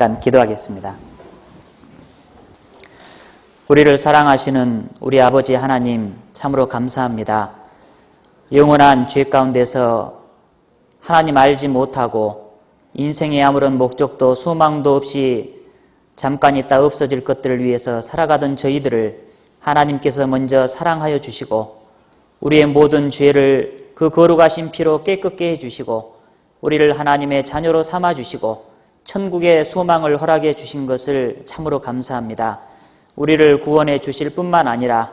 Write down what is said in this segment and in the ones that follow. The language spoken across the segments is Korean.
일단 기도하겠습니다. 우리를 사랑하시는 우리 아버지 하나님, 참으로 감사합니다. 영원한 죄 가운데서 하나님 알지 못하고 인생에 아무런 목적도 소망도 없이 잠깐 있다 없어질 것들을 위해서 살아가던 저희들을 하나님께서 먼저 사랑하여 주시고 우리의 모든 죄를 그 거룩하신 피로 깨끗게 해주시고 우리를 하나님의 자녀로 삼아주시고 천국의 소망을 허락해 주신 것을 참으로 감사합니다. 우리를 구원해 주실 뿐만 아니라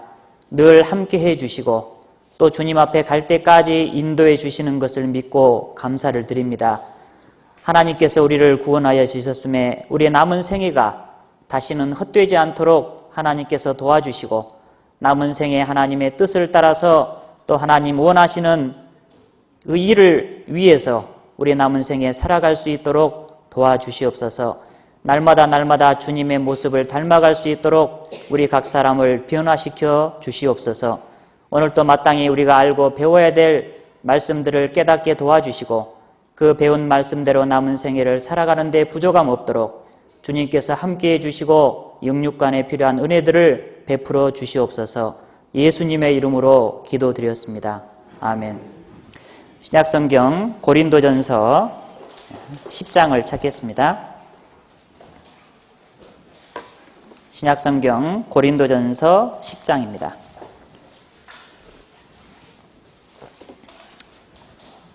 늘 함께 해 주시고 또 주님 앞에 갈 때까지 인도해 주시는 것을 믿고 감사를 드립니다. 하나님께서 우리를 구원하여 주셨음에 우리의 남은 생애가 다시는 헛되지 않도록 하나님께서 도와주시고 남은 생에 하나님의 뜻을 따라서 또 하나님 원하시는 의의를 위해서 우리의 남은 생에 살아갈 수 있도록 도와주시옵소서. 날마다 주님의 모습을 닮아갈 수 있도록 우리 각 사람을 변화시켜 주시옵소서. 오늘도 마땅히 우리가 알고 배워야 될 말씀들을 깨닫게 도와주시고 그 배운 말씀대로 남은 생애를 살아가는 데 부족함 없도록 주님께서 함께해 주시고 영육간에 필요한 은혜들을 베풀어 주시옵소서. 예수님의 이름으로 기도드렸습니다. 아멘. 신약성경 고린도전서 10장을 찾겠습니다. 신약성경 고린도전서 10장입니다.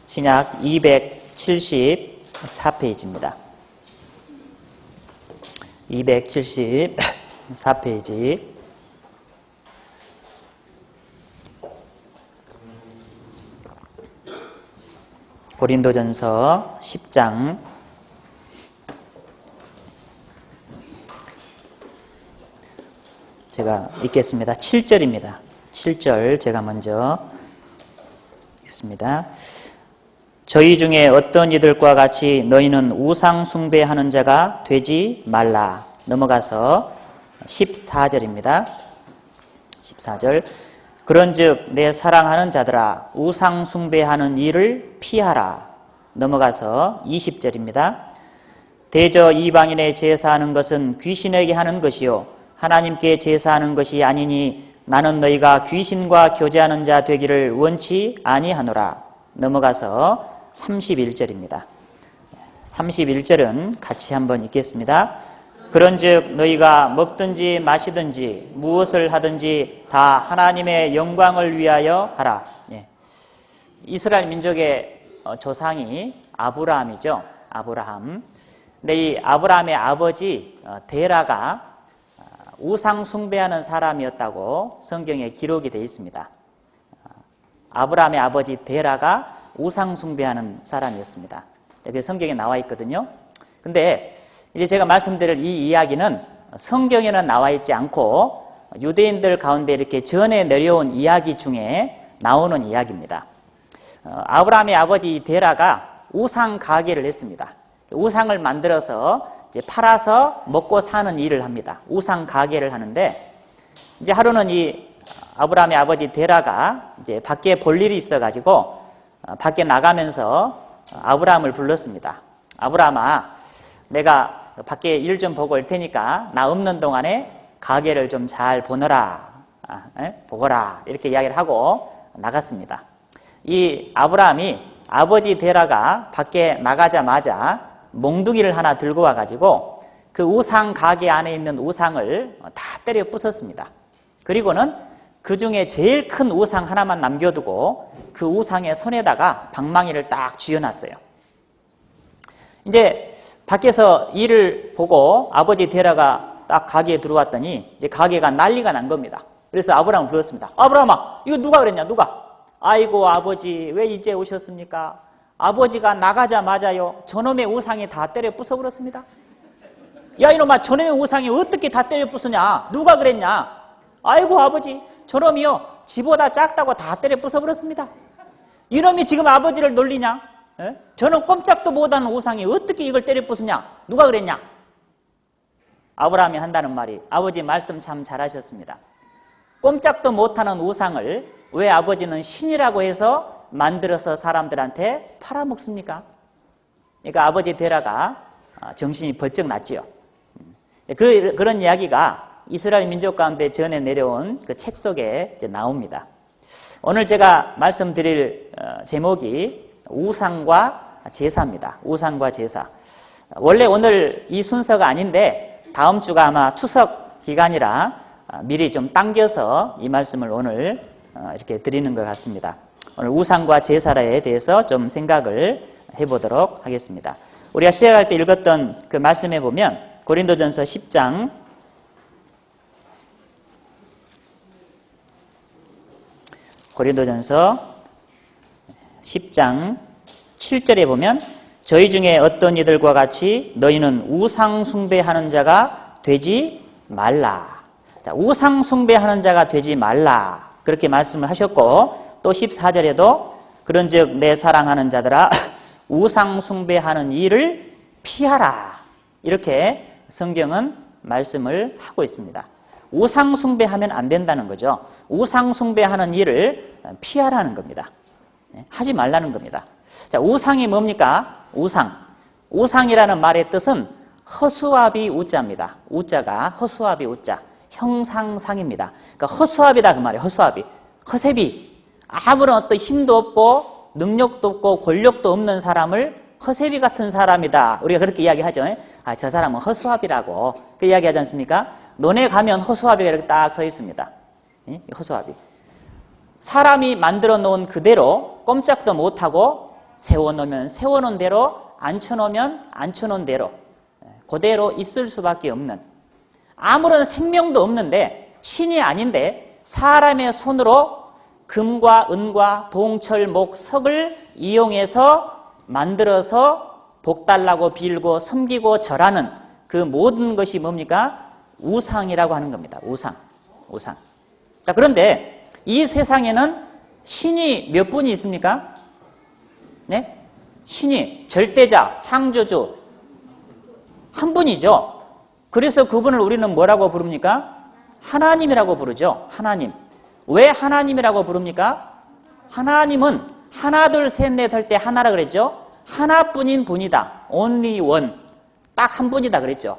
신약 274페이지입니다. 274페이지. 고린도전서 10장 제가 읽겠습니다. 7절입니다. 7절 제가 먼저 읽습니다. 저희 중에 어떤 이들과 같이 너희는 우상 숭배하는 자가 되지 말라. 넘어가서 14절입니다. 14절. 그런즉 내 사랑하는 자들아 우상 숭배하는 일을 피하라. 넘어가서 20절입니다. 대저 이방인의 제사하는 것은 귀신에게 하는 것이요 하나님께 제사하는 것이 아니니 나는 너희가 귀신과 교제하는 자 되기를 원치 아니하노라. 넘어가서 31절입니다. 31절은 같이 한번 읽겠습니다. 그런즉 너희가 먹든지 마시든지 무엇을 하든지 다 하나님의 영광을 위하여 하라. 이스라엘 민족의 조상이 아브라함이죠. 아브라함. 근데 이 아브라함의 아버지 데라가 우상 숭배하는 사람이었다고 성경에 기록이 되어 있습니다. 아브라함의 아버지 데라가 우상 숭배하는 사람이었습니다. 여기 성경에 나와 있거든요. 근데 이제 제가 말씀드릴 이 이야기는 성경에는 나와 있지 않고 유대인들 가운데 이렇게 전해 내려온 이야기 중에 나오는 이야기입니다. 아브라함의 아버지 데라가 우상 가게를 했습니다. 우상을 만들어서 이제 팔아서 먹고 사는 일을 합니다. 우상 가게를 하는데 이제 하루는 이 아브라함의 아버지 데라가 이제 밖에 볼 일이 있어가지고 밖에 나가면서 아브라함을 불렀습니다. 아브라함아, 내가 밖에 일 좀 보고 올 테니까 나 없는 동안에 가게를 좀 잘 보너라, 보거라 이렇게 이야기를 하고 나갔습니다. 이 아브라함이 아버지 데라가 밖에 나가자마자 몽둥이를 하나 들고 와가지고 그 우상 가게 안에 있는 우상을 다 때려 부쉈습니다. 그리고는 그 중에 제일 큰 우상 하나만 남겨두고 그 우상의 손에다가 방망이를 딱 쥐어놨어요. 이제 밖에서 일을 보고 아버지 데라가 딱 가게에 들어왔더니 이제 가게가 난리가 난 겁니다. 그래서 아브라함을 불렀습니다. 아브라함아, 이거 누가 그랬냐, 누가? 아이고 아버지, 왜 이제 오셨습니까? 아버지가 나가자마자요 저놈의 우상이 다 때려 부숴버렸습니다. 야 이놈아, 저놈의 우상이 어떻게 다 때려 부수냐? 누가 그랬냐? 아이고 아버지, 저놈이요 지보다 작다고 다 때려 부숴버렸습니다. 이놈이 지금 아버지를 놀리냐? 저는 꼼짝도 못하는 우상이 어떻게 이걸 때려 부수냐? 누가 그랬냐? 아브라함이 한다는 말이, 아버지 말씀 참 잘하셨습니다. 꼼짝도 못하는 우상을 왜 아버지는 신이라고 해서 만들어서 사람들한테 팔아먹습니까? 그러니까 아버지 데라가 정신이 번쩍 났지요. 그런 이야기가 이스라엘 민족 가운데 전해 내려온 그 책 속에 이제 나옵니다. 오늘 제가 말씀드릴 제목이 우상과 제사입니다. 우상과 제사. 원래 오늘 이 순서가 아닌데 다음 주가 아마 추석 기간이라 미리 좀 당겨서 이 말씀을 오늘 이렇게 드리는 것 같습니다. 오늘 우상과 제사에 대해서 좀 생각을 해보도록 하겠습니다. 우리가 시작할 때 읽었던 그 말씀에 보면 고린도전서 10장 7절에 보면 저희 중에 어떤 이들과 같이 너희는 우상 숭배하는 자가 되지 말라. 자, 우상 숭배하는 자가 되지 말라. 그렇게 말씀을 하셨고 또 14절에도 그런즉 내 사랑하는 자들아 우상 숭배하는 일을 피하라. 이렇게 성경은 말씀을 하고 있습니다. 우상 숭배하면 안 된다는 거죠. 우상 숭배하는 일을 피하라는 겁니다. 하지 말라는 겁니다. 자, 우상이 뭡니까? 우상이라는 말의 뜻은 허수아비 우자입니다. 우자가 허수아비 우자, 형상상입니다. 그러니까 허수아비다 그 말이에요. 허수아비, 허세비. 아무런 어떤 힘도 없고 능력도 없고 권력도 없는 사람을 허세비 같은 사람이다. 우리가 그렇게 이야기하죠. 저 사람은 허수아비라고 그 이야기하지 않습니까? 논에 가면 허수아비가 이렇게 딱 서 있습니다. 허수아비. 사람이 만들어 놓은 그대로 꼼짝도 못하고 세워놓으면 세워놓은 대로, 앉혀놓으면 앉혀놓은 대로 그대로 있을 수밖에 없는, 아무런 생명도 없는데 신이 아닌데 사람의 손으로 금과 은과 동철, 목, 석을 이용해서 만들어서 복달라고 빌고 섬기고 절하는 그 모든 것이 뭡니까? 우상이라고 하는 겁니다. 우상. 자, 그런데 이 세상에는 신이 몇 분이 있습니까? 네? 신이 절대자, 창조주 한 분이죠. 그래서 그분을 우리는 뭐라고 부릅니까? 하나님이라고 부르죠. 하나님. 왜 하나님이라고 부릅니까? 하나님은 하나, 둘, 셋, 넷 할 때 하나라 그랬죠. 하나뿐인 분이다. only one. 딱 한 분이다 그랬죠.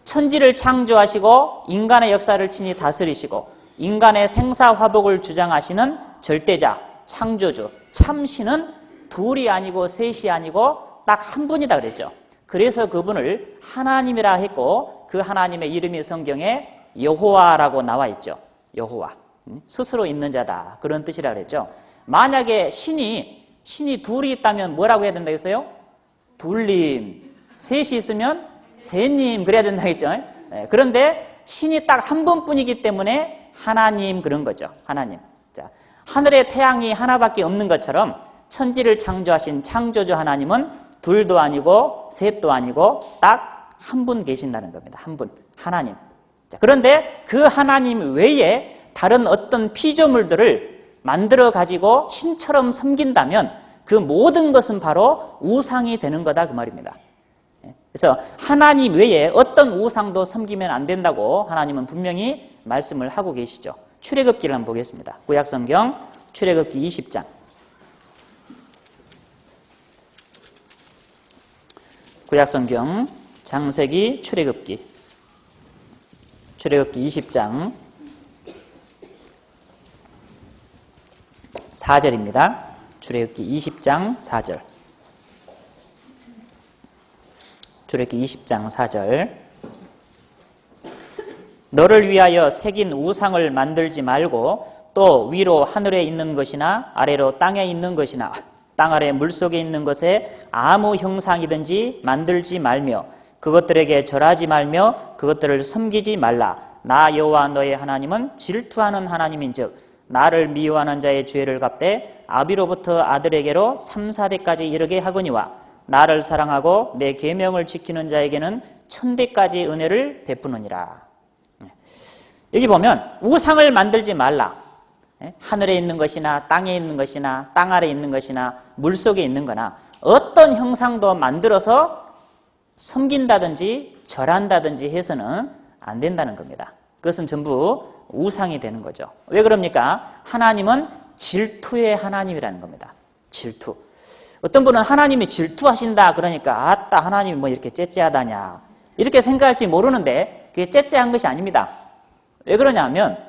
천지를 창조하시고 인간의 역사를 친히 다스리시고 인간의 생사화복을 주장하시는 절대자, 창조주, 참신은 둘이 아니고 셋이 아니고 딱 한 분이다 그랬죠. 그래서 그분을 하나님이라 했고 그 하나님의 이름이 성경에 여호와라고 나와 있죠. 여호와. 스스로 있는 자다. 그런 뜻이라 그랬죠. 만약에 신이 둘이 있다면 뭐라고 해야 된다 했어요? 둘님. 셋이 있으면 셋님 그래야 된다 했죠. 그런데 신이 딱 한 분뿐이기 때문에 하나님 그런 거죠. 하나님. 자, 하늘에 태양이 하나밖에 없는 것처럼 천지를 창조하신 창조주 하나님은 둘도 아니고 셋도 아니고 딱 한 분 계신다는 겁니다. 한 분. 하나님. 자, 그런데 그 하나님 외에 다른 어떤 피조물들을 만들어 가지고 신처럼 섬긴다면 그 모든 것은 바로 우상이 되는 거다 그 말입니다. 그래서 하나님 외에 어떤 우상도 섬기면 안 된다고 하나님은 분명히 말씀을 하고 계시죠. 출애굽기를 한번 보겠습니다. 구약성경 출애굽기 20장. 구약성경 창세기 출애굽기 20장 4절입니다. 출애굽기 20장 4절. 출애굽기 20장 4절. 너를 위하여 새긴 우상을 만들지 말고 또 위로 하늘에 있는 것이나 아래로 땅에 있는 것이나 땅 아래 물속에 있는 것에 아무 형상이든지 만들지 말며 그것들에게 절하지 말며 그것들을 섬기지 말라. 나 여호와 너의 하나님은 질투하는 하나님인즉 나를 미워하는 자의 죄를 갚되 아비로부터 아들에게로 3, 4대까지 이르게 하거니와 나를 사랑하고 내 계명을 지키는 자에게는 1000대까지 은혜를 베푸느니라. 여기 보면 우상을 만들지 말라. 하늘에 있는 것이나 땅에 있는 것이나 땅 아래에 있는 것이나 물속에 있는 거나 어떤 형상도 만들어서 섬긴다든지 절한다든지 해서는 안 된다는 겁니다. 그것은 전부 우상이 되는 거죠. 왜 그럽니까? 하나님은 질투의 하나님이라는 겁니다. 질투. 어떤 분은 하나님이 질투하신다 그러니까 아따 하나님이 뭐 이렇게 째째하다냐 이렇게 생각할지 모르는데 그게 째째한 것이 아닙니다. 왜 그러냐면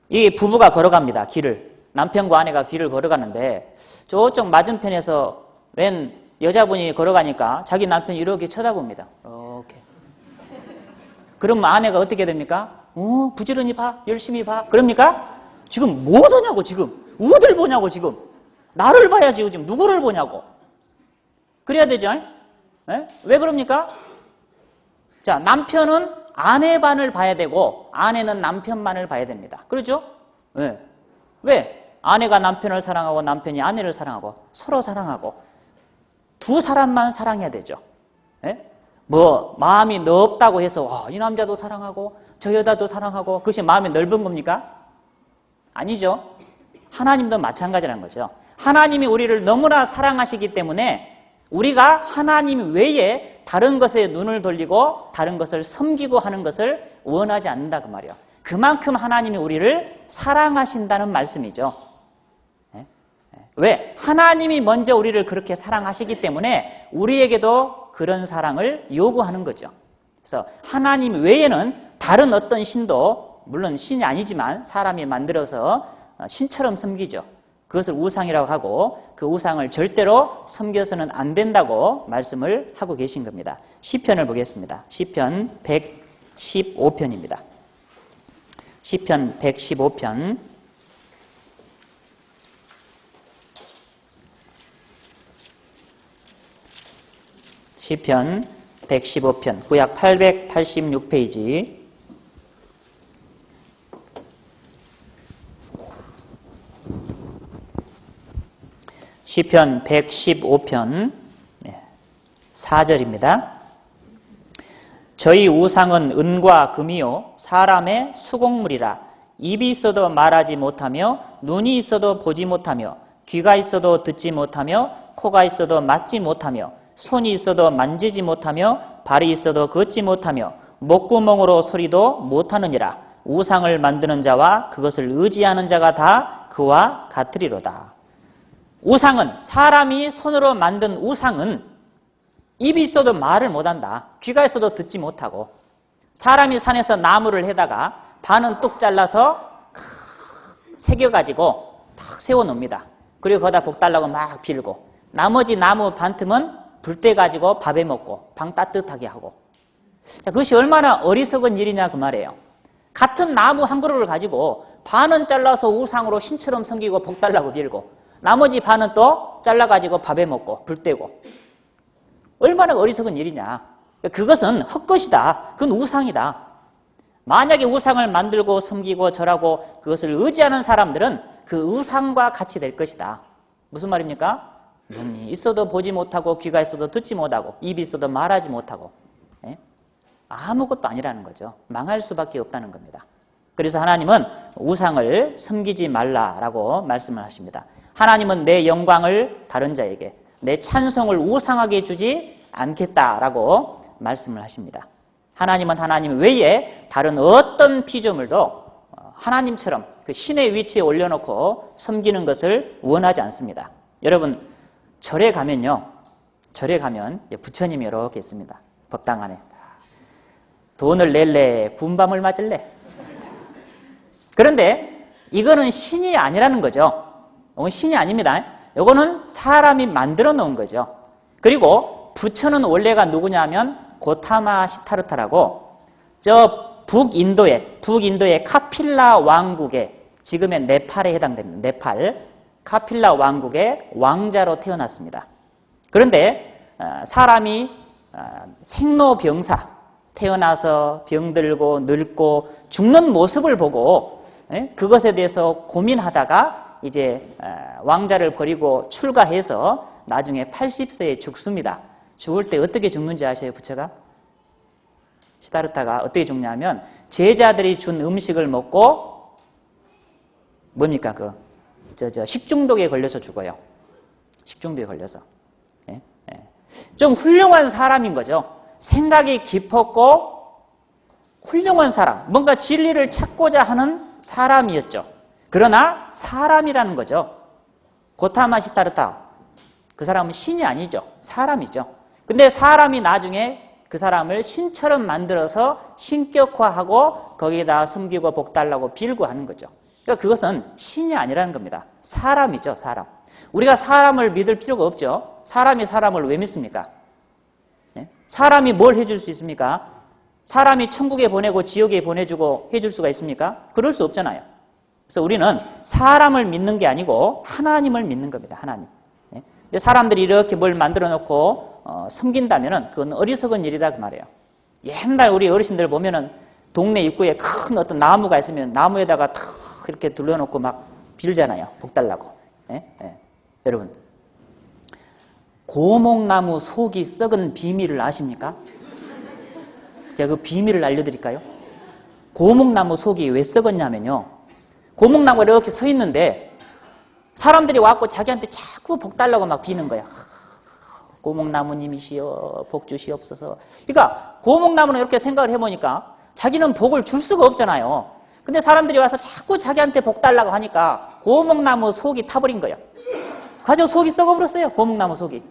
이 부부가 걸어갑니다. 길을. 남편과 아내가 길을 걸어가는데 저쪽 맞은편에서 웬 여자분이 걸어가니까 자기 남편이 이렇게 쳐다봅니다. 이렇게. 그러면 아내가 어떻게 됩니까? 부지런히 봐. 열심히 봐. 그럽니까? 지금 뭐 하냐고 지금. 어딜 보냐고 지금. 나를 봐야지 지금 누구를 보냐고. 그래야 되죠? 네? 왜 그럽니까? 자, 남편은 아내만을 봐야 되고 아내는 남편만을 봐야 됩니다. 그렇죠? 네. 왜? 아내가 남편을 사랑하고 남편이 아내를 사랑하고 서로 사랑하고 두 사람만 사랑해야 되죠. 네? 뭐 마음이 넓다고 해서 이 남자도 사랑하고 저 여자도 사랑하고 그것이 마음이 넓은 겁니까? 아니죠. 하나님도 마찬가지라는 거죠. 하나님이 우리를 너무나 사랑하시기 때문에 우리가 하나님 외에 다른 것에 눈을 돌리고 다른 것을 섬기고 하는 것을 원하지 않는다 그 말이에요. 그만큼 하나님이 우리를 사랑하신다는 말씀이죠. 왜? 하나님이 먼저 우리를 그렇게 사랑하시기 때문에 우리에게도 그런 사랑을 요구하는 거죠. 그래서 하나님 외에는 다른 어떤 신도 물론 신이 아니지만 사람이 만들어서 신처럼 섬기죠. 그것을 우상이라고 하고 그 우상을 절대로 섬겨서는 안 된다고 말씀을 하고 계신 겁니다. 시편을 보겠습니다. 시편 115편입니다. 시편 115편 시편 115편 구약 886페이지 시편 115편 4절입니다. 저희 우상은 은과 금이요 사람의 수공물이라. 입이 있어도 말하지 못하며 눈이 있어도 보지 못하며 귀가 있어도 듣지 못하며 코가 있어도 맡지 못하며 손이 있어도 만지지 못하며 발이 있어도 걷지 못하며 목구멍으로 소리도 못하느니라. 우상을 만드는 자와 그것을 의지하는 자가 다 그와 같으리로다. 우상은 사람이 손으로 만든 우상은 입이 있어도 말을 못한다. 귀가 있어도 듣지 못하고 사람이 산에서 나무를 해다가 반은 뚝 잘라서 새겨가지고 탁 세워놓습니다. 그리고 거기다 복 달라고 막 빌고 나머지 나무 반틈은 불 때 가지고 밥에 먹고 방 따뜻하게 하고 자, 그것이 얼마나 어리석은 일이냐 그 말이에요. 같은 나무 한 그루를 가지고 반은 잘라서 우상으로 신처럼 섬기고 복 달라고 빌고 나머지 반은 또 잘라가지고 밥에 먹고 불 떼고 얼마나 어리석은 일이냐. 그것은 헛것이다. 그건 우상이다. 만약에 우상을 만들고 섬기고 절하고 그것을 의지하는 사람들은 그 우상과 같이 될 것이다. 무슨 말입니까? 눈이 있어도 보지 못하고 귀가 있어도 듣지 못하고 입이 있어도 말하지 못하고 아무것도 아니라는 거죠. 망할 수밖에 없다는 겁니다. 그래서 하나님은 우상을 섬기지 말라라고 말씀을 하십니다. 하나님은 내 영광을 다른 자에게 내 찬송을 우상하게 주지 않겠다라고 말씀을 하십니다. 하나님은 하나님 외에 다른 어떤 피조물도 하나님처럼 그 신의 위치에 올려놓고 섬기는 것을 원하지 않습니다. 여러분 절에 가면요, 절에 가면 부처님이 이렇게 있습니다. 법당 안에 돈을 낼래, 군밤을 맞을래. 그런데 이거는 신이 아니라는 거죠. 이건 신이 아닙니다. 이거는 사람이 만들어 놓은 거죠. 그리고 부처는 원래가 누구냐 하면 고타마 시타르타라고 저 북인도의 카필라 왕국의 지금의 네팔에 해당됩니다. 네팔 카필라 왕국의 왕자로 태어났습니다. 그런데 사람이 생로병사 태어나서 병들고 늙고 죽는 모습을 보고 그것에 대해서 고민하다가 이제 왕자를 버리고 출가해서 나중에 80세에 죽습니다. 죽을 때 어떻게 죽는지 아세요, 부처가? 시다르타가 어떻게 죽냐면 제자들이 준 음식을 먹고 뭡니까 식중독에 걸려서 죽어요. 식중독에 걸려서. 좀 훌륭한 사람인 거죠. 생각이 깊었고 훌륭한 사람, 뭔가 진리를 찾고자 하는 사람이었죠. 그러나 사람이라는 거죠. 고타마 시타르타 그 사람은 신이 아니죠. 사람이죠. 근데 사람이 나중에 그 사람을 신처럼 만들어서 신격화하고 거기에다 섬기고 복 달라고 빌고 하는 거죠. 그러니까 그것은 신이 아니라는 겁니다. 사람이죠, 사람. 우리가 사람을 믿을 필요가 없죠. 사람이 사람을 왜 믿습니까? 네? 사람이 뭘 해줄 수 있습니까? 사람이 천국에 보내고 지옥에 보내주고 해줄 수가 있습니까? 그럴 수 없잖아요. 그래서 우리는 사람을 믿는 게 아니고 하나님을 믿는 겁니다. 하나님. 네? 근데 사람들이 이렇게 뭘 만들어 놓고 섬긴다면은 그건 어리석은 일이다 그 말이에요. 옛날 우리 어르신들 보면은 동네 입구에 큰 어떤 나무가 있으면 나무에다가 탁 이렇게 둘러놓고 막 빌잖아요. 복 달라고. 네? 네. 여러분, 고목나무 속이 썩은 비밀을 아십니까? 제가 그 비밀을 알려드릴까요? 고목나무 속이 왜 썩었냐면요. 고목나무가 이렇게 서 있는데 사람들이 와서 자기한테 자꾸 복 달라고 막 비는 거야. 고목나무님이시여 복 주시옵소서. 그러니까 고목나무는 이렇게 생각을 해보니까 자기는 복을 줄 수가 없잖아요. 근데 사람들이 와서 자꾸 자기한테 복 달라고 하니까 고목나무 속이 타버린 거예요. 가지고 속이 썩어버렸어요. 고목나무 속이.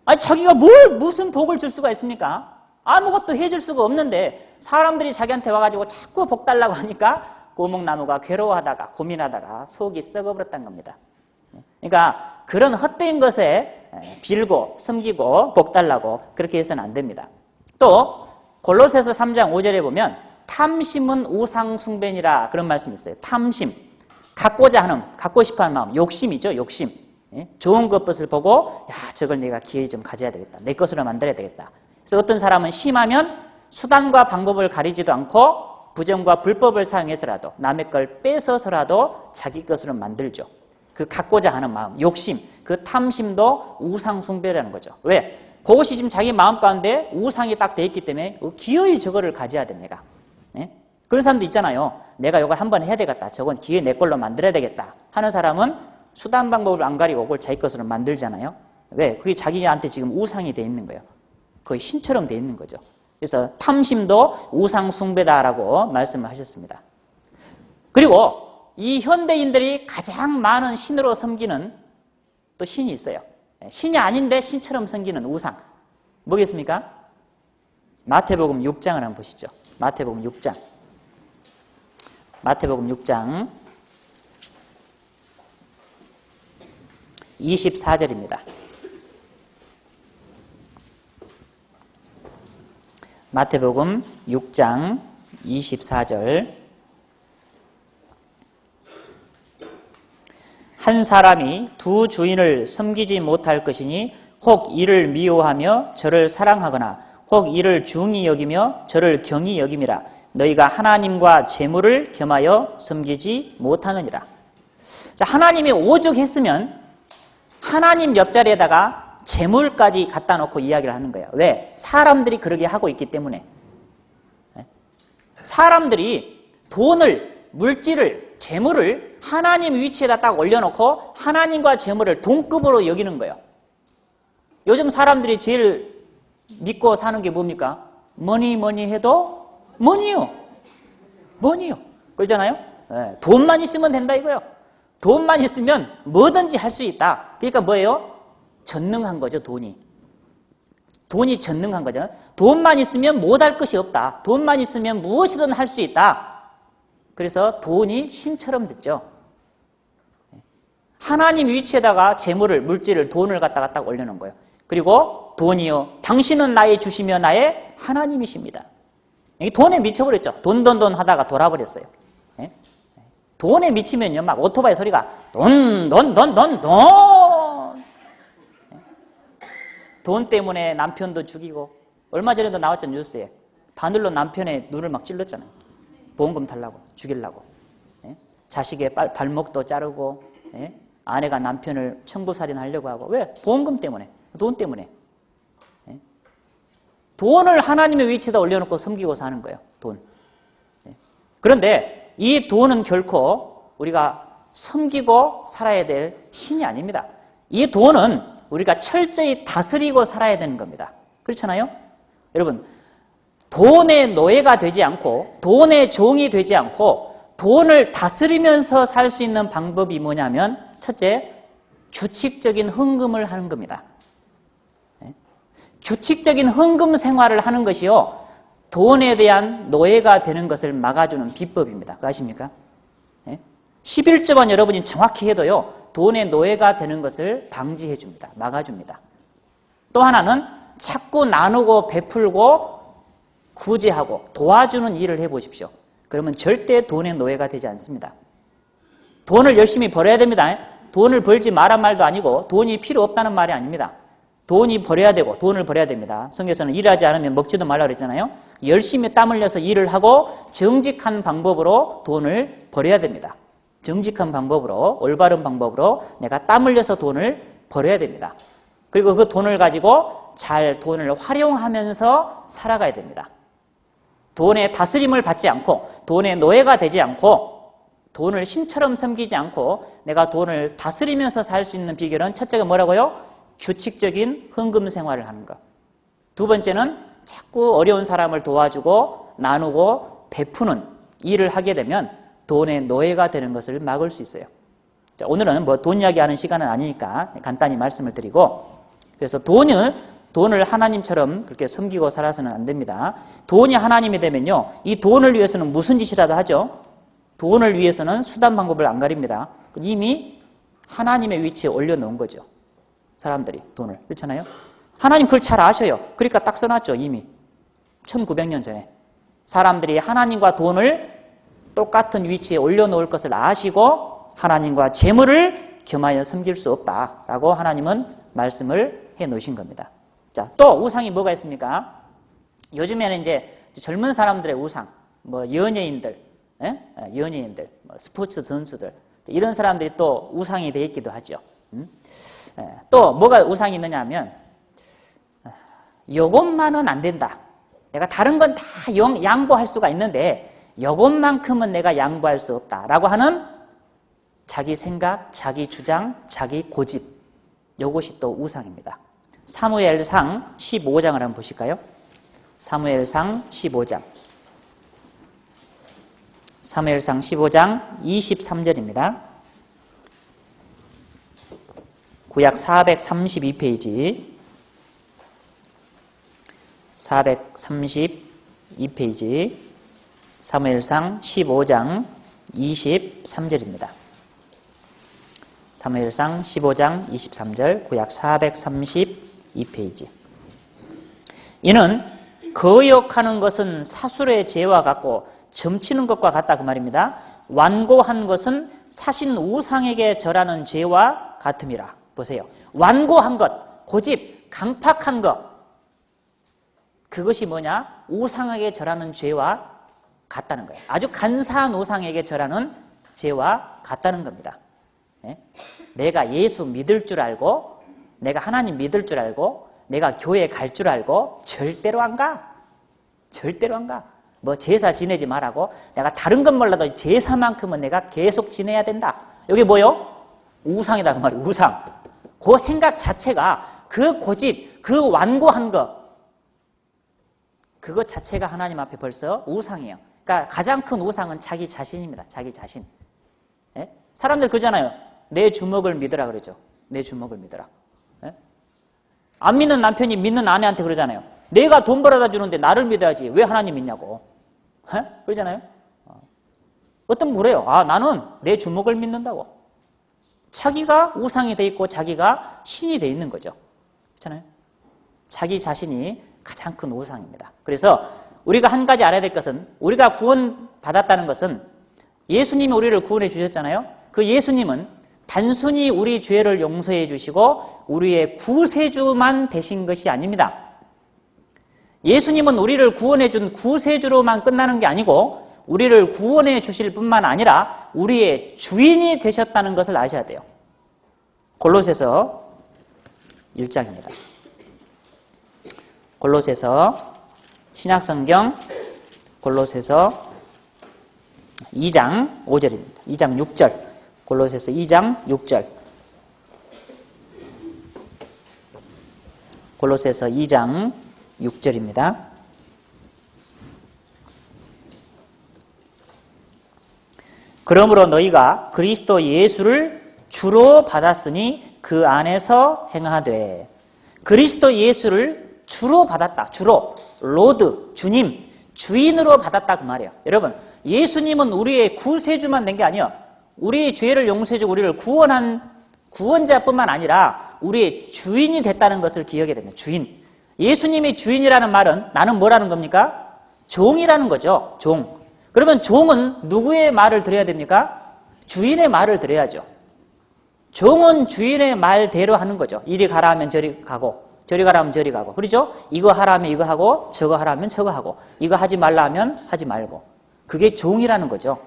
아니 자기가 무슨 복을 줄 수가 있습니까? 아무것도 해줄 수가 없는데 사람들이 자기한테 와가지고 자꾸 복 달라고 하니까 고목나무가 괴로워하다가 고민하다가 속이 썩어버렸다는 겁니다. 그러니까 그런 헛된 것에 빌고 섬기고 복 달라고 그렇게 해서는 안 됩니다. 또 골로새서 3장 5절에 보면 탐심은 우상 숭배니라 그런 말씀이 있어요. 탐심, 갖고자 하는, 갖고 싶어하는 마음, 욕심이죠. 욕심. 좋은 것을 보고 야 저걸 내가 기회에 좀 가져야 되겠다. 내 것으로 만들어야 되겠다. 그래서 어떤 사람은 심하면 수단과 방법을 가리지도 않고 부정과 불법을 사용해서라도 남의 걸 뺏어서라도 자기 것으로 만들죠. 그 갖고자 하는 마음, 욕심, 그 탐심도 우상 숭배라는 거죠. 왜? 그것이 지금 자기 마음 가운데 우상이 딱 돼 있기 때문에 기어이 저거를 가져야 돼 내가. 네? 그런 사람도 있잖아요. 내가 이걸 한번 해야 되겠다. 저건 기회 내 걸로 만들어야 되겠다 하는 사람은 수단 방법을 안 가리고 그걸 자기 것으로 만들잖아요. 왜? 그게 자기한테 지금 우상이 돼 있는 거예요. 거의 신처럼 돼 있는 거죠. 그래서 탐심도 우상 숭배다라고 말씀을 하셨습니다. 그리고 이 현대인들이 가장 많은 신으로 섬기는 또 신이 있어요. 신이 아닌데 신처럼 섬기는 우상. 뭐겠습니까? 마태복음 6장을 한번 보시죠. 마태복음 6장. 마태복음 6장 24절입니다. 마태복음 6장 24절. 한 사람이 두 주인을 섬기지 못할 것이니 혹 이를 미워하며 저를 사랑하거나 혹 이를 중히 여기며 저를 경히 여김이라. 너희가 하나님과 재물을 겸하여 섬기지 못하느니라. 자, 하나님이 오죽했으면 하나님 옆자리에다가 재물까지 갖다 놓고 이야기를 하는 거예요. 왜? 사람들이 그러게 하고 있기 때문에. 사람들이 돈을, 물질을, 재물을 하나님 위치에다 딱 올려놓고 하나님과 재물을 동급으로 여기는 거예요. 요즘 사람들이 제일 믿고 사는 게 뭡니까? 뭐니 해도 뭐니요. 그러잖아요? 네, 돈만 있으면 된다 이거예요. 돈만 있으면 뭐든지 할 수 있다. 그러니까 뭐예요? 전능한 거죠, 돈이. 돈이 전능한 거죠. 돈만 있으면 못할 것이 없다. 돈만 있으면 무엇이든 할 수 있다. 그래서 돈이 신처럼 됐죠. 하나님 위치에다가 재물을, 물질을, 돈을 갖다가 딱 올려놓은 거예요. 그리고 돈이요. 당신은 나의 주시며 나의 하나님이십니다. 돈에 미쳐버렸죠. 돈 하다가 돌아버렸어요. 돈에 미치면요, 막 오토바이 소리가 돈 때문에 남편도 죽이고, 얼마 전에도 나왔잖아요, 뉴스에. 바늘로 남편의 눈을 막 찔렀잖아요. 보험금 달라고, 죽이려고. 자식의 발목도 자르고, 아내가 남편을 청부살인하려고 하고. 왜? 보험금 때문에, 돈 때문에. 돈을 하나님의 위치에다 올려놓고 섬기고 사는 거예요, 돈. 그런데 이 돈은 결코 우리가 섬기고 살아야 될 신이 아닙니다. 이 돈은 우리가 철저히 다스리고 살아야 되는 겁니다. 그렇잖아요? 여러분, 돈의 노예가 되지 않고 돈의 종이 되지 않고 돈을 다스리면서 살 수 있는 방법이 뭐냐면 첫째, 규칙적인 헌금을 하는 겁니다. 규칙적인 헌금 생활을 하는 것이요, 돈에 대한 노예가 되는 것을 막아주는 비법입니다. 그거 아십니까? 11조만 여러분이 정확히 해도요, 돈의 노예가 되는 것을 방지해 줍니다. 막아줍니다. 또 하나는 자꾸 나누고 베풀고 구제하고 도와주는 일을 해보십시오. 그러면 절대 돈의 노예가 되지 않습니다. 돈을 열심히 벌어야 됩니다. 돈을 벌지 마란 말도 아니고 돈이 필요 없다는 말이 아닙니다. 돈이 벌어야 되고 돈을 벌어야 됩니다. 성경에서는 일하지 않으면 먹지도 말라고 그랬잖아요. 열심히 땀 흘려서 일을 하고 정직한 방법으로 돈을 벌어야 됩니다. 정직한 방법으로, 올바른 방법으로 내가 땀 흘려서 돈을 벌어야 됩니다. 그리고 그 돈을 가지고 잘 돈을 활용하면서 살아가야 됩니다. 돈의 다스림을 받지 않고 돈의 노예가 되지 않고 돈을 신처럼 섬기지 않고 내가 돈을 다스리면서 살 수 있는 비결은 첫째가 뭐라고요? 규칙적인 헌금 생활을 하는 것. 두 번째는 자꾸 어려운 사람을 도와주고 나누고 베푸는 일을 하게 되면 돈의 노예가 되는 것을 막을 수 있어요. 자, 오늘은 돈 이야기하는 시간은 아니니까 간단히 말씀을 드리고, 그래서 돈을 하나님처럼 그렇게 섬기고 살아서는 안 됩니다. 돈이 하나님이 되면요, 이 돈을 위해서는 무슨 짓이라도 하죠. 돈을 위해서는 수단 방법을 안 가립니다. 이미 하나님의 위치에 올려놓은 거죠. 사람들이 돈을. 그렇잖아요. 하나님 그걸 잘 아셔요. 그러니까 딱 써놨죠. 이미 1900년 전에 사람들이 하나님과 돈을 똑같은 위치에 올려놓을 것을 아시고 하나님과 재물을 겸하여 섬길 수 없다라고 하나님은 말씀을 해놓으신 겁니다. 자, 또 우상이 뭐가 있습니까? 요즘에는 이제 젊은 사람들의 우상, 연예인들, 스포츠 선수들, 이런 사람들이 또 우상이 되어 있기도 하죠. 또 뭐가 우상이 있느냐 하면, 요것만은 안 된다. 내가 다른 건 다 양보할 수가 있는데 요것만큼은 내가 양보할 수 없다라고 하는 자기 생각, 자기 주장, 자기 고집, 요것이 또 우상입니다. 사무엘상 15장을 한번 보실까요? 사무엘상 15장. 사무엘상 15장 23절입니다. 구약 432페이지. 432페이지. 사무엘상 15장 23절입니다. 사무엘상 15장 23절, 구약 432페이지. 이는 거역하는 것은 사술의 죄와 같고 점치는 것과 같다 그 말입니다. 완고한 것은 사신 우상에게 절하는 죄와 같음이라. 보세요. 완고한 것, 고집, 강팍한 것, 그것이 뭐냐? 우상에게 절하는 죄와 같다는 거예요. 아주 간사한 우상에게 절하는 죄와 같다는 겁니다. 내가 예수 믿을 줄 알고, 내가 하나님 믿을 줄 알고, 내가 교회 갈 줄 알고 절대로 안 가. 절대로 안 가. 제사 지내지 말라고, 내가 다른 건 몰라도 제사만큼은 내가 계속 지내야 된다. 여기 뭐요? 우상이다 그 말이에요. 우상. 그 생각 자체가, 그 고집, 그 완고한 것, 그것 자체가 하나님 앞에 벌써 우상이에요. 그러니까 가장 큰 우상은 자기 자신입니다. 자기 자신. 사람들 그러잖아요. 내 주먹을 믿으라 그러죠. 내 주먹을 믿으라. 안 믿는 남편이 믿는 아내한테 그러잖아요. 내가 돈 벌어다 주는데 나를 믿어야지. 왜 하나님 믿냐고. 그러잖아요. 어떤 분 그래요. 나는 내 주먹을 믿는다고. 자기가 우상이 돼 있고 자기가 신이 돼 있는 거죠. 그렇잖아요. 자기 자신이 가장 큰 우상입니다. 그래서 우리가 한 가지 알아야 될 것은, 우리가 구원받았다는 것은 예수님이 우리를 구원해 주셨잖아요. 그 예수님은 단순히 우리 죄를 용서해 주시고 우리의 구세주만 되신 것이 아닙니다. 예수님은 우리를 구원해 준 구세주로만 끝나는 게 아니고 우리를 구원해 주실 뿐만 아니라 우리의 주인이 되셨다는 것을 아셔야 돼요. 골로새서 1장입니다. 골로새서 신약성경 골로새서 2장 5절입니다. 2장 6절. 골로새서 2장 6절. 골로새서 2장 6절입니다. 그러므로 너희가 그리스도 예수를 주로 받았으니 그 안에서 행하되 그리스도 예수를 주로 받았다. 주로 로드, 주님, 주인으로 받았다 그 말이에요. 여러분, 예수님은 우리의 구세주만 된 게 아니에요. 우리의 죄를 용서해주고 우리를 구원한 구원자뿐만 아니라 우리의 주인이 됐다는 것을 기억해야 됩니다. 주인. 예수님이 주인이라는 말은 나는 뭐라는 겁니까? 종이라는 거죠. 종. 그러면 종은 누구의 말을 들어야 됩니까? 주인의 말을 들어야죠. 종은 주인의 말대로 하는 거죠. 이리 가라 하면 저리 가고, 저리 가라 하면 저리 가고. 그렇죠? 이거 하라 하면 이거 하고, 저거 하라 하면 저거 하고, 이거 하지 말라 하면 하지 말고. 그게 종이라는 거죠.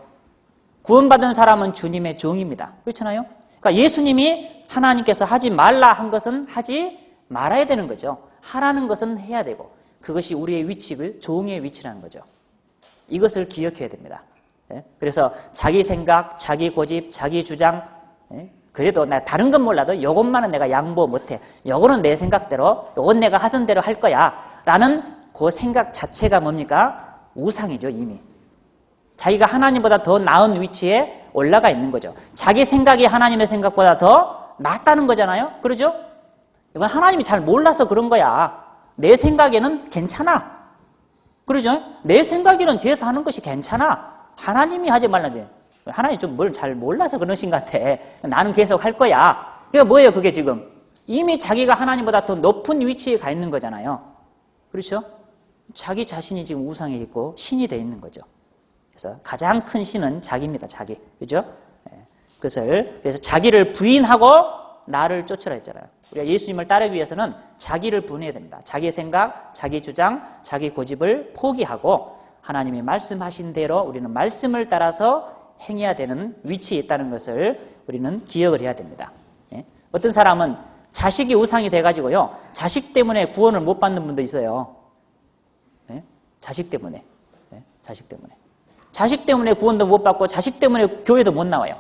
구원받은 사람은 주님의 종입니다. 그렇잖아요? 그러니까 예수님이 하나님께서 하지 말라 한 것은 하지 말아야 되는 거죠. 하라는 것은 해야 되고, 그것이 우리의 위치를 종의 위치라는 거죠. 이것을 기억해야 됩니다. 그래서 자기 생각, 자기 고집, 자기 주장, 그래도 나 다른 건 몰라도 이것만은 내가 양보 못해. 이거는 내 생각대로, 이건 내가 하던 대로 할 거야. 라는 그 생각 자체가 뭡니까? 우상이죠, 이미. 자기가 하나님보다 더 나은 위치에 올라가 있는 거죠. 자기 생각이 하나님의 생각보다 더 낫다는 거잖아요. 그러죠? 이건 하나님이 잘 몰라서 그런 거야. 내 생각에는 괜찮아. 그러죠? 내 생각에는 죄에서 하는 것이 괜찮아. 하나님이 하지 말라지. 하나님 좀 뭘 잘 몰라서 그러신 것 같아. 나는 계속 할 거야. 그게 뭐예요, 그게 지금? 이미 자기가 하나님보다 더 높은 위치에 가 있는 거잖아요. 그렇죠? 자기 자신이 지금 우상에 있고 신이 돼 있는 거죠. 그래서 가장 큰 신은 자기입니다, 자기. 그죠? 그래서 자기를 부인하고 나를 쫓으라 했잖아요. 우리가 예수님을 따르기 위해서는 자기를 부인해야 됩니다. 자기 생각, 자기 주장, 자기 고집을 포기하고 하나님이 말씀하신 대로 우리는 말씀을 따라서 행해야 되는 위치에 있다는 것을 우리는 기억을 해야 됩니다. 어떤 사람은 자식이 우상이 돼가지고요, 자식 때문에 구원을 못 받는 분도 있어요. 자식 때문에. 자식 때문에. 자식 때문에 구원도 못 받고 자식 때문에 교회도 못 나와요.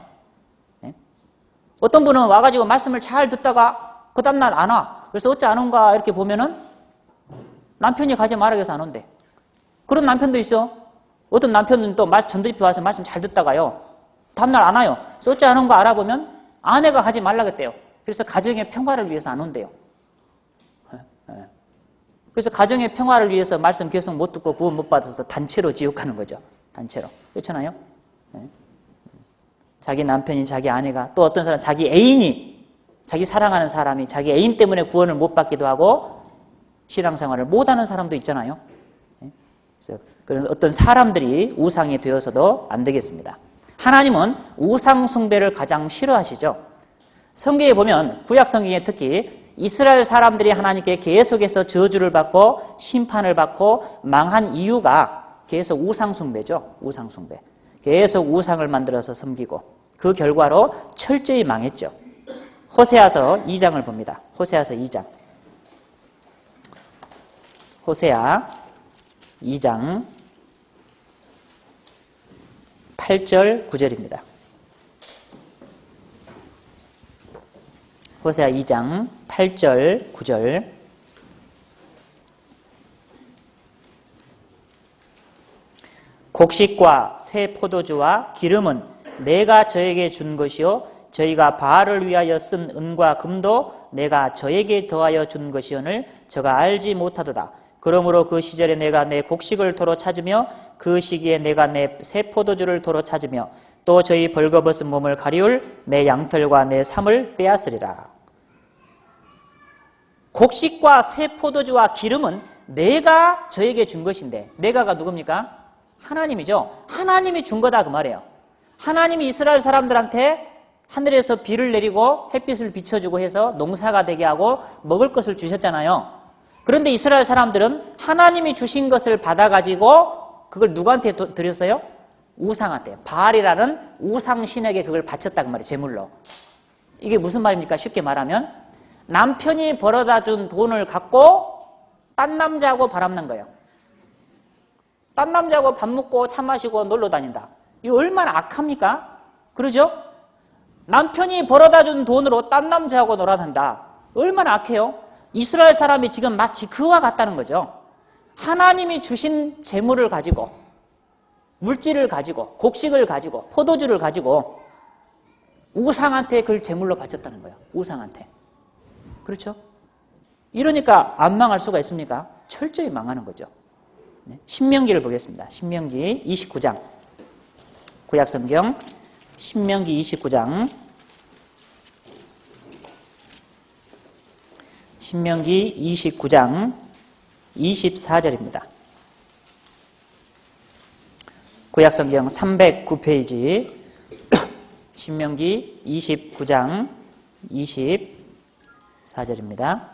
어떤 분은 와가지고 말씀을 잘 듣다가 그 다음날 안 와. 그래서 어찌 안 온가 이렇게 보면은 남편이 가지 말라고 해서 안 온대. 그런 남편도 있어. 어떤 남편은 또 전도집회 와서 말씀 잘 듣다가요, 다음날 안 와요. 그래서 어찌 안 온가 알아보면 아내가 가지 말라고 했대요. 그래서 가정의 평화를 위해서 안 온대요. 그래서 가정의 평화를 위해서 말씀 계속 못 듣고 구원 못 받아서 단체로 지옥 가는 거죠. 단체로. 그렇잖아요? 자기 남편이, 자기 아내가, 또 어떤 사람 자기 애인이, 자기 사랑하는 사람이 자기 애인 때문에 구원을 못 받기도 하고 신앙생활을 못하는 사람도 있잖아요. 그래서 어떤 사람들이 우상이 되어서도 안 되겠습니다. 하나님은 우상 숭배를 가장 싫어하시죠. 성경에 보면, 구약 성경에 특히 이스라엘 사람들이 하나님께 계속해서 저주를 받고 심판을 받고 망한 이유가 계속 우상 숭배죠. 우상 숭배. 계속 우상을 만들어서 섬기고 그 결과로 철저히 망했죠. 호세아서 2장을 봅니다. 호세아서 2장. 호세아 2장 8절 9절입니다. 호세아 2장 8절 9절. 곡식과 새 포도주와 기름은 내가 저에게 준 것이요 저희가 바알을 위하여 쓴 은과 금도 내가 저에게 더하여 준 것이오늘 저가 알지 못하도다. 그러므로 그 시절에 내가 내 곡식을 도로 찾으며 그 시기에 내가 내 새 포도주를 도로 찾으며 또 저희 벌거벗은 몸을 가리울 내 양털과 내 삶을 빼앗으리라. 곡식과 새 포도주와 기름은 내가 저에게 준 것인데, 내가가 누굽니까? 하나님이죠. 하나님이 준 거다 그 말이에요. 하나님이 이스라엘 사람들한테 하늘에서 비를 내리고 햇빛을 비춰주고 해서 농사가 되게 하고 먹을 것을 주셨잖아요. 그런데 이스라엘 사람들은 하나님이 주신 것을 받아가지고 그걸 누구한테 드렸어요? 우상한테. 바알이라는 우상신에게 그걸 바쳤다 그 말이에요. 제물로. 이게 무슨 말입니까? 쉽게 말하면 남편이 벌어다 준 돈을 갖고 딴 남자하고 바람난 거예요. 딴 남자하고 밥 먹고 차 마시고 놀러 다닌다. 이거 얼마나 악합니까? 그러죠? 남편이 벌어다 준 돈으로 딴 남자하고 놀아단다. 얼마나 악해요? 이스라엘 사람이 지금 마치 그와 같다는 거죠. 하나님이 주신 재물을 가지고, 물질을 가지고, 곡식을 가지고, 포도주를 가지고 우상한테 그걸 제물로 바쳤다는 거예요. 우상한테. 그렇죠? 이러니까 안 망할 수가 있습니까? 철저히 망하는 거죠. 네. 신명기를 보겠습니다. 신명기 29장. 구약성경 신명기 29장. 신명기 29장 24절입니다. 구약성경 309페이지 신명기 29장 24절입니다.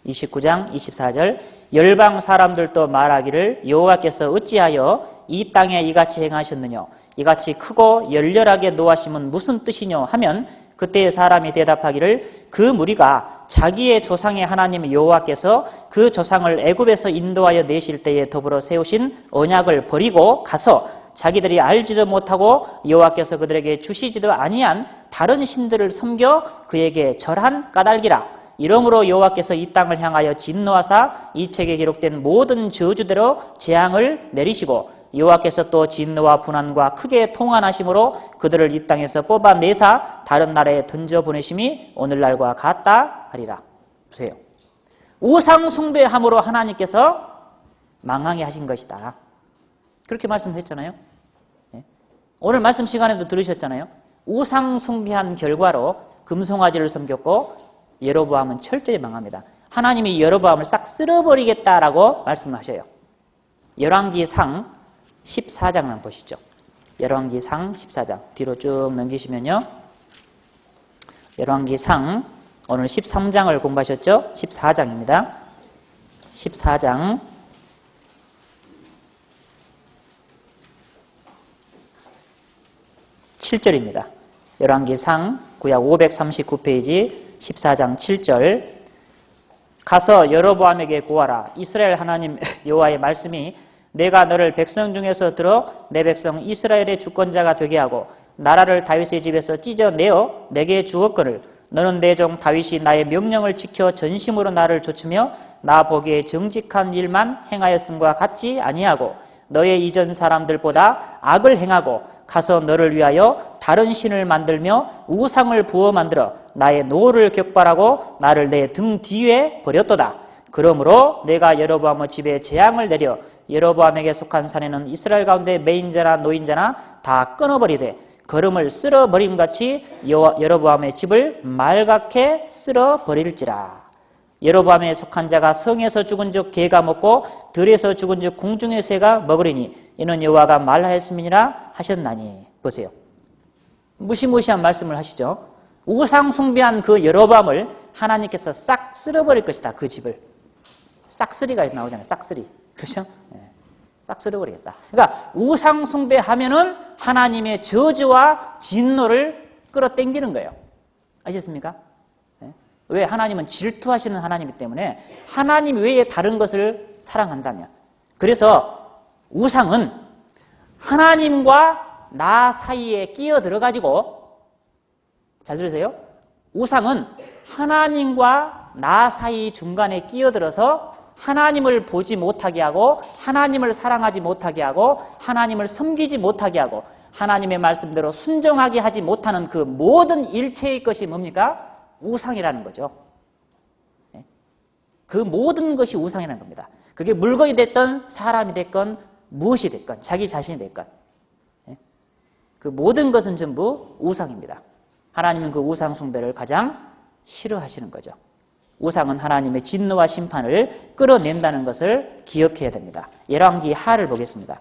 29장 24절 열방 사람들도 말하기를 여호와께서 어찌하여 이 땅에 이같이 행하셨느냐 이같이 크고 열렬하게 노하심은 무슨 뜻이뇨 하면 그때 사람이 대답하기를 그 무리가 자기의 조상의 하나님 여호와께서 그 조상을 애굽에서 인도하여 내실 때에 더불어 세우신 언약을 버리고 가서 자기들이 알지도 못하고 여호와께서 그들에게 주시지도 아니한 다른 신들을 섬겨 그에게 절한 까닭이라. 이러므로 여호와께서 이 땅을 향하여 진노하사 이 책에 기록된 모든 저주대로 재앙을 내리시고 여호와께서 또 진노와 분한과 크게 통한하심으로 그들을 이 땅에서 뽑아내사 다른 나라에 던져보내심이 오늘날과 같다 하리라. 보세요. 우상 숭배함으로 하나님께서 망하게 하신 것이다. 그렇게 말씀했잖아요. 오늘 말씀 시간에도 들으셨잖아요. 우상 숭배한 결과로 금송아지를 섬겼고 여로보암은 철저히 망합니다. 하나님이 여로보암을 싹 쓸어버리겠다라고 말씀하셔요. 열왕기상 14장 한번 보시죠. 열왕기상 14장 뒤로 쭉 넘기시면요. 열왕기상 오늘 13장을 공부하셨죠? 14장입니다. 14장 7절입니다. 열왕기상 구약 539페이지 14장 7절 가서 여로보암에게 구하라. 이스라엘 하나님 여호와의 말씀이 내가 너를 백성 중에서 들어 내 백성 이스라엘의 주권자가 되게 하고 나라를 다윗의 집에서 찢어내어 내게 주었거늘 너는 내 종 다윗이 나의 명령을 지켜 전심으로 나를 좇으며 나 보기에 정직한 일만 행하였음과 같지 아니하고 너의 이전 사람들보다 악을 행하고 가서 너를 위하여 다른 신을 만들며 우상을 부어 만들어 나의 노를 격발하고 나를 내 등 뒤에 버렸도다. 그러므로 내가 여로보암의 집에 재앙을 내려 여로보암에게 속한 산에는 이스라엘 가운데 매인자나 노인자나 다 끊어버리되 거름을 쓸어버림같이 여로보암의 집을 말갛게 쓸어버릴지라. 여로보암에 속한 자가 성에서 죽은 즉 개가 먹고 들에서 죽은 즉 공중의 새가 먹으리니 이는 여호와가 말하였음이니라 하셨나니. 보세요. 무시무시한 말씀을 하시죠. 우상 숭배한 그 여로보암을 하나님께서 싹 쓸어버릴 것이다. 그 집을. 싹쓸이가 나오잖아요. 싹쓸이. 그렇죠? 네. 싹 쓸어버리겠다. 그러니까 우상 숭배하면은 하나님의 저주와 진노를 끌어당기는 거예요. 아셨습니까? 네. 왜? 하나님은 질투하시는 하나님이기 때문에 하나님 외에 다른 것을 사랑한다면. 그래서 우상은 하나님과 나 사이에 끼어 들어가지고, 잘 들으세요? 우상은 하나님과 나 사이 중간에 끼어들어서 하나님을 보지 못하게 하고 하나님을 사랑하지 못하게 하고 하나님을 섬기지 못하게 하고 하나님의 말씀대로 순종하게 하지 못하는 그 모든 일체의 것이 뭡니까? 우상이라는 거죠. 그 모든 것이 우상이라는 겁니다. 그게 물건이 됐건 사람이 됐건 무엇이 됐건 자기 자신이 됐건 그 모든 것은 전부 우상입니다. 하나님은 그 우상 숭배를 가장 싫어하시는 거죠. 우상은 하나님의 진노와 심판을 끌어낸다는 것을 기억해야 됩니다. 열왕기 하를 보겠습니다.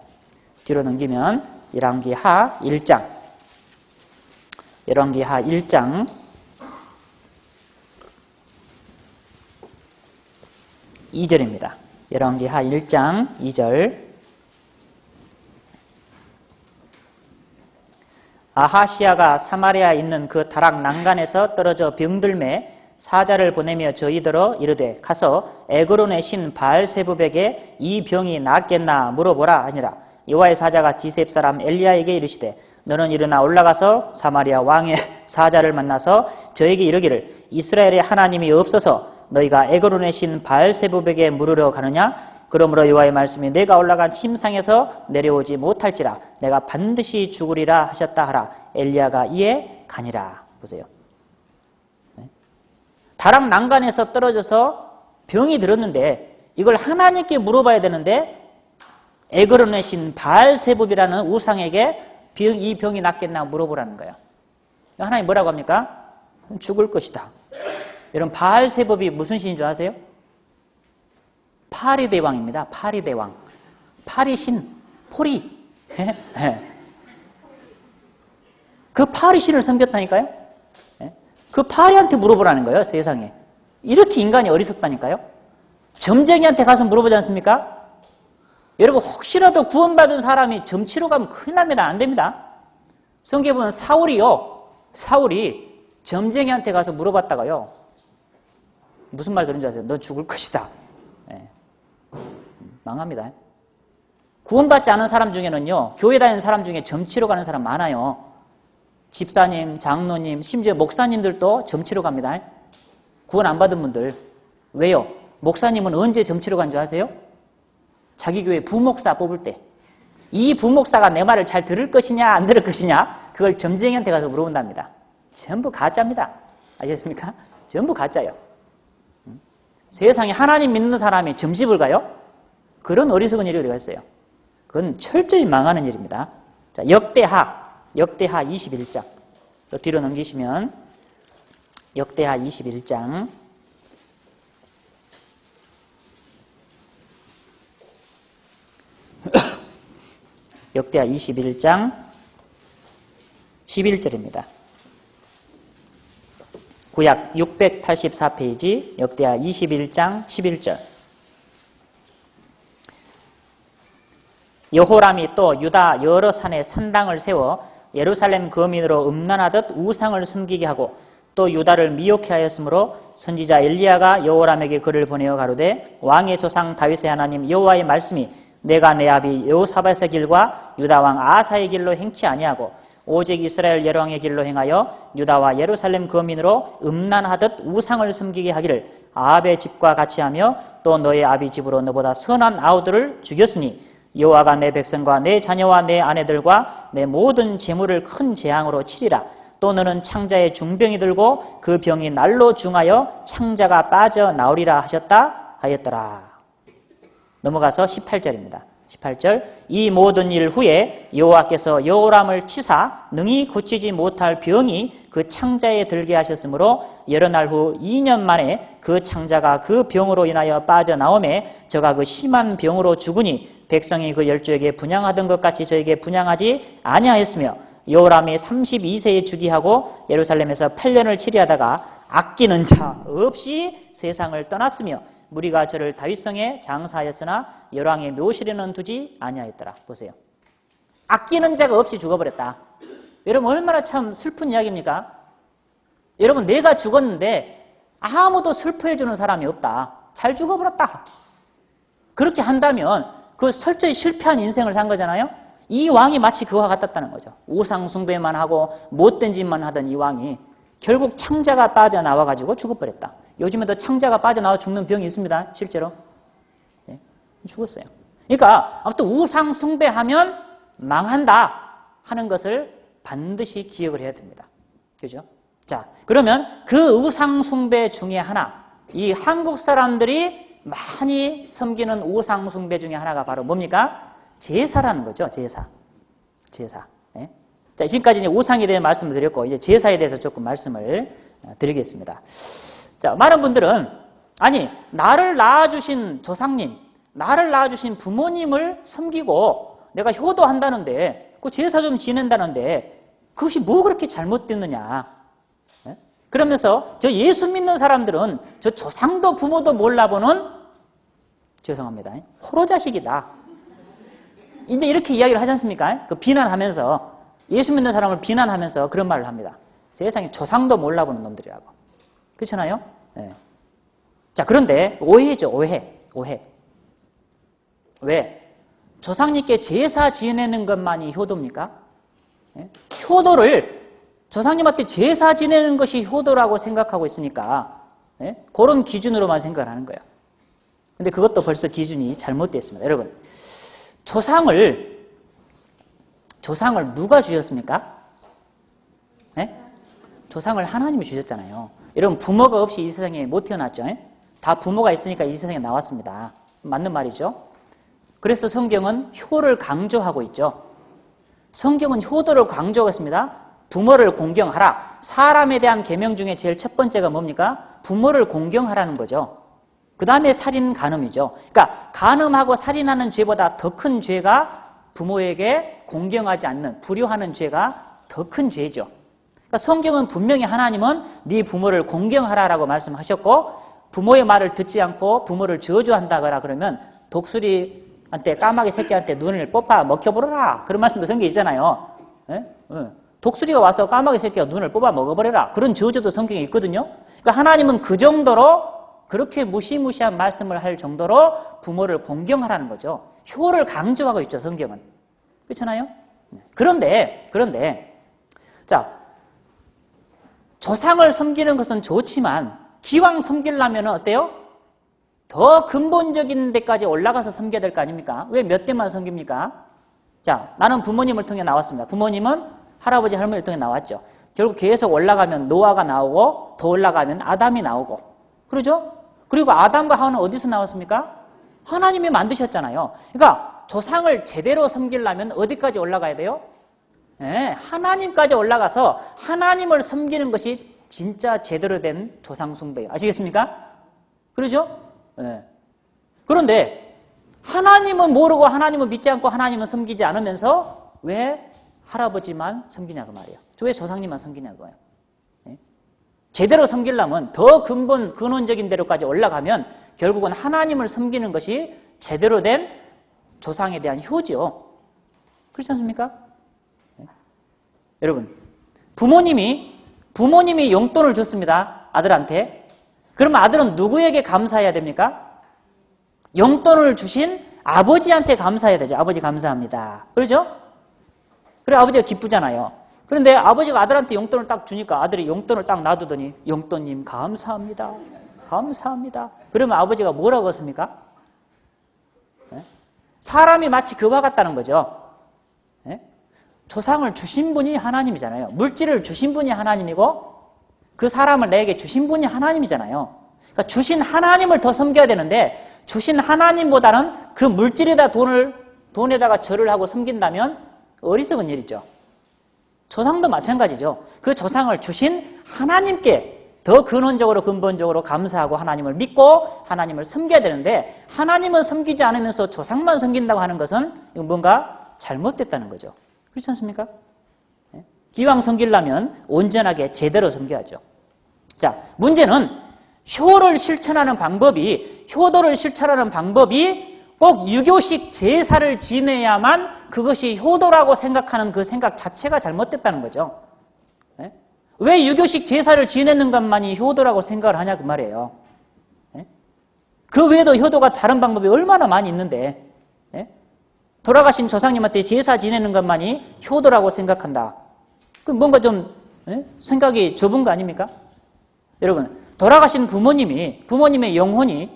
뒤로 넘기면 열왕기 하 1장. 열왕기 하 1장 2절입니다. 열왕기 하 1장 2절. 아하시아가 사마리아에 있는 그 다락 난간에서 떨어져 병들매 사자를 보내며 저희들어 이르되 가서 에그론의 신 바알세붑에게 이 병이 낫겠나 물어보라 하니라. 여호와의 사자가 디셉 사람 엘리야에게 이르시되 너는 일어나 올라가서 사마리아 왕의 사자를 만나서 저에게 이르기를 이스라엘의 하나님이 없어서 너희가 에그론의 신 바알세붑에게 물으러 가느냐? 그러므로 여호와의 말씀이 내가 올라간 침상에서 내려오지 못할지라 내가 반드시 죽으리라 하셨다 하라. 엘리야가 이에 가니라. 보세요. 다락 난간에서 떨어져서 병이 들었는데 이걸 하나님께 물어봐야 되는데 에그론의 신 바알세붑이라는 우상에게 이 병이 낫겠나 물어보라는 거예요. 하나님 뭐라고 합니까? 죽을 것이다. 여러분 바알세붑이 무슨 신인 줄 아세요? 파리대왕입니다. 파리대왕. 파리신, 포리. 그 파리신을 섬겼다니까요? 그 파리한테 물어보라는 거예요, 세상에. 이렇게 인간이 어리석다니까요? 점쟁이한테 가서 물어보지 않습니까? 여러분, 혹시라도 구원받은 사람이 점치러 가면 큰일 납니다. 안 됩니다. 성경에 보면 사울이 점쟁이한테 가서 물어봤다가요. 무슨 말 들은지 아세요? 너 죽을 것이다. 망합니다. 구원받지 않은 사람 중에는요, 교회 다니는 사람 중에 점치러 가는 사람 많아요. 집사님, 장로님, 심지어 목사님들도 점치러 갑니다. 구원 안 받은 분들. 왜요? 목사님은 언제 점치러 간 줄 아세요? 자기 교회 부목사 뽑을 때. 이 부목사가 내 말을 잘 들을 것이냐 안 들을 것이냐 그걸 점쟁이한테 가서 물어본답니다. 전부 가짜입니다. 아시겠습니까? 전부 가짜예요. 세상에 하나님 믿는 사람이 점집을 가요? 그런 어리석은 일이 어디가 있어요? 그건 철저히 망하는 일입니다. 자, 역대하 21장. 또 뒤로 넘기시면 역대하 21장. 역대하 21장 11절입니다. 구약 684페이지 역대하 21장 11절. 여호람이 또 유다 여러 산에 산당을 세워 예루살렘 거민으로 음란하듯 우상을 숨기게 하고 또 유다를 미혹해 하였으므로 선지자 엘리야가 여호람에게 글을 보내어 가로되 왕의 조상 다윗의 하나님 여호와의 말씀이 내가 내 아비 여호사밧의 길과 유다 왕 아사의 길로 행치 아니하고 오직 이스라엘 예로왕의 길로 행하여 유다와 예루살렘 거민으로 음란하듯 우상을 숨기게 하기를 아합의 집과 같이 하며 또 너의 아비 집으로 너보다 선한 아우들을 죽였으니 여호와가 내 백성과 내 자녀와 내 아내들과 내 모든 재물을 큰 재앙으로 치리라. 또 너는 창자에 중병이 들고 그 병이 날로 중하여 창자가 빠져나오리라 하셨다 하였더라. 넘어가서 18절입니다. 18절. 이 모든 일 후에 여호와께서 여호람을 치사 능히 고치지 못할 병이 그 창자에 들게 하셨으므로 여러 날 후 2년 만에 그 창자가 그 병으로 인하여 빠져나오매 저가 그 심한 병으로 죽으니 백성이 그 열조에게 분향하던 것 같이 저에게 분향하지 아니하였으며 여호람이 32세에 즉위하고 예루살렘에서 8년을 치리하다가 아끼는 자 없이 세상을 떠났으며 무리가 저를 다윗성에 장사하였으나 열왕의 묘실에는 두지 아니하였더라. 보세요. 아끼는 자가 없이 죽어버렸다. 여러분 얼마나 참 슬픈 이야기입니까? 여러분 내가 죽었는데 아무도 슬퍼해주는 사람이 없다. 잘 죽어버렸다. 그렇게 한다면 그 철저히 실패한 인생을 산 거잖아요. 이 왕이 마치 그와 같았다는 거죠. 우상 숭배만 하고 못된 짓만 하던 이 왕이 결국 창자가 빠져나와가지고 죽어버렸다. 요즘에도 창자가 빠져나와 죽는 병이 있습니다. 실제로. 네, 죽었어요. 그러니까 아무튼 우상 숭배하면 망한다 하는 것을 반드시 기억을 해야 됩니다. 그죠? 자, 그러면 그 우상 숭배 중에 하나, 이 한국 사람들이 많이 섬기는 우상 숭배 중에 하나가 바로 뭡니까? 제사라는 거죠. 제사. 네? 자, 지금까지 이제 우상에 대해 말씀을 드렸고 이제 제사에 대해서 조금 말씀을 드리겠습니다. 자, 많은 분들은 아니 나를 낳아주신 조상님, 나를 낳아주신 부모님을 섬기고 내가 효도한다는데 그 제사 좀 지낸다는데 그것이 뭐 그렇게 잘못됐느냐. 네? 그러면서 저 예수 믿는 사람들은 저 조상도 부모도 몰라보는 죄송합니다. 호로자식이다. 이제 이렇게 이야기를 하지 않습니까? 그 비난하면서 예수 믿는 사람을 비난하면서 그런 말을 합니다. 세상에 조상도 몰라보는 놈들이라고. 그렇잖아요? 네. 자, 그런데 오해죠. 오해. 왜? 조상님께 제사 지내는 것만이 효도입니까? 네? 효도를 조상님한테 제사 지내는 것이 효도라고 생각하고 있으니까 네? 그런 기준으로만 생각을 하는 거예요. 근데 그것도 벌써 기준이 잘못되어 있습니다. 여러분, 조상을 누가 주셨습니까? 네? 조상을 하나님이 주셨잖아요. 여러분, 부모가 없이 이 세상에 못 태어났죠? 다 부모가 있으니까 이 세상에 나왔습니다. 맞는 말이죠? 그래서 성경은 효를 강조하고 있죠. 성경은 효도를 강조하고 있습니다. 부모를 공경하라. 사람에 대한 계명 중에 제일 첫 번째가 뭡니까? 부모를 공경하라는 거죠. 그 다음에 살인 간음이죠. 그러니까 간음하고 살인하는 죄보다 더 큰 죄가 부모에게 공경하지 않는, 불효하는 죄가 더 큰 죄죠. 그러니까 성경은 분명히 하나님은 네 부모를 공경하라라고 말씀하셨고, 부모의 말을 듣지 않고 부모를 저주한다거나 그러면 독수리한테, 까마귀 새끼한테 눈을 뽑아 먹혀버려라, 그런 말씀도 성경에 있잖아요. 독수리가 와서 까마귀 새끼가 눈을 뽑아 먹어버려라, 그런 저주도 성경에 있거든요. 그러니까 하나님은 그 정도로, 그렇게 무시무시한 말씀을 할 정도로 부모를 공경하라는 거죠. 효를 강조하고 있죠, 성경은. 그렇잖아요? 그런데 자, 조상을 섬기는 것은 좋지만 기왕 섬기려면 어때요? 더 근본적인 데까지 올라가서 섬겨야 될 거 아닙니까? 왜 몇 대만 섬깁니까? 자, 나는 부모님을 통해 나왔습니다. 부모님은 할아버지, 할머니를 통해 나왔죠. 결국 계속 올라가면 노아가 나오고, 더 올라가면 아담이 나오고, 그러죠? 그리고 아담과 하와는 어디서 나왔습니까? 하나님이 만드셨잖아요. 그러니까 조상을 제대로 섬기려면 어디까지 올라가야 돼요? 네, 하나님까지 올라가서 하나님을 섬기는 것이 진짜 제대로 된 조상 숭배예요. 아시겠습니까? 그러죠? 네. 그런데 하나님은 모르고 하나님은 믿지 않고 하나님은 섬기지 않으면서 왜 할아버지만 섬기냐고 말이에요. 왜 조상님만 섬기냐고요. 네? 제대로 섬기려면 더 근원적인 데로까지 올라가면 결국은 하나님을 섬기는 것이 제대로 된 조상에 대한 효죠. 그렇지 않습니까? 네? 여러분, 부모님이 용돈을 줬습니다. 아들한테. 그러면 아들은 누구에게 감사해야 됩니까? 용돈을 주신 아버지한테 감사해야 되죠. 아버지 감사합니다. 그러죠? 그래, 아버지가 기쁘잖아요. 그런데 아버지가 아들한테 용돈을 딱 주니까 아들이 용돈을 딱 놔두더니 용돈님 감사합니다. 감사합니다. 그러면 아버지가 뭐라고 했습니까? 네? 사람이 마치 그와 같다는 거죠. 네? 조상을 주신 분이 하나님이잖아요. 물질을 주신 분이 하나님이고 그 사람을 내게 주신 분이 하나님이잖아요. 그러니까 주신 하나님을 더 섬겨야 되는데 주신 하나님보다는 그 물질에다 돈에다가 절을 하고 섬긴다면 어리석은 일이죠. 조상도 마찬가지죠. 그 조상을 주신 하나님께 더 근본적으로 감사하고 하나님을 믿고 하나님을 섬겨야 되는데 하나님은 섬기지 않으면서 조상만 섬긴다고 하는 것은 뭔가 잘못됐다는 거죠. 그렇지 않습니까? 기왕 섬기려면 온전하게 제대로 섬겨야죠. 자, 문제는 효도를 실천하는 방법이 꼭 유교식 제사를 지내야만 그것이 효도라고 생각하는 그 생각 자체가 잘못됐다는 거죠. 네? 왜 유교식 제사를 지내는 것만이 효도라고 생각을 하냐 그 말이에요. 네? 그 외에도 효도가 다른 방법이 얼마나 많이 있는데 네? 돌아가신 조상님한테 제사 지내는 것만이 효도라고 생각한다. 그럼 뭔가 좀 생각이 좁은 거 아닙니까? 여러분, 돌아가신 부모님의 영혼이,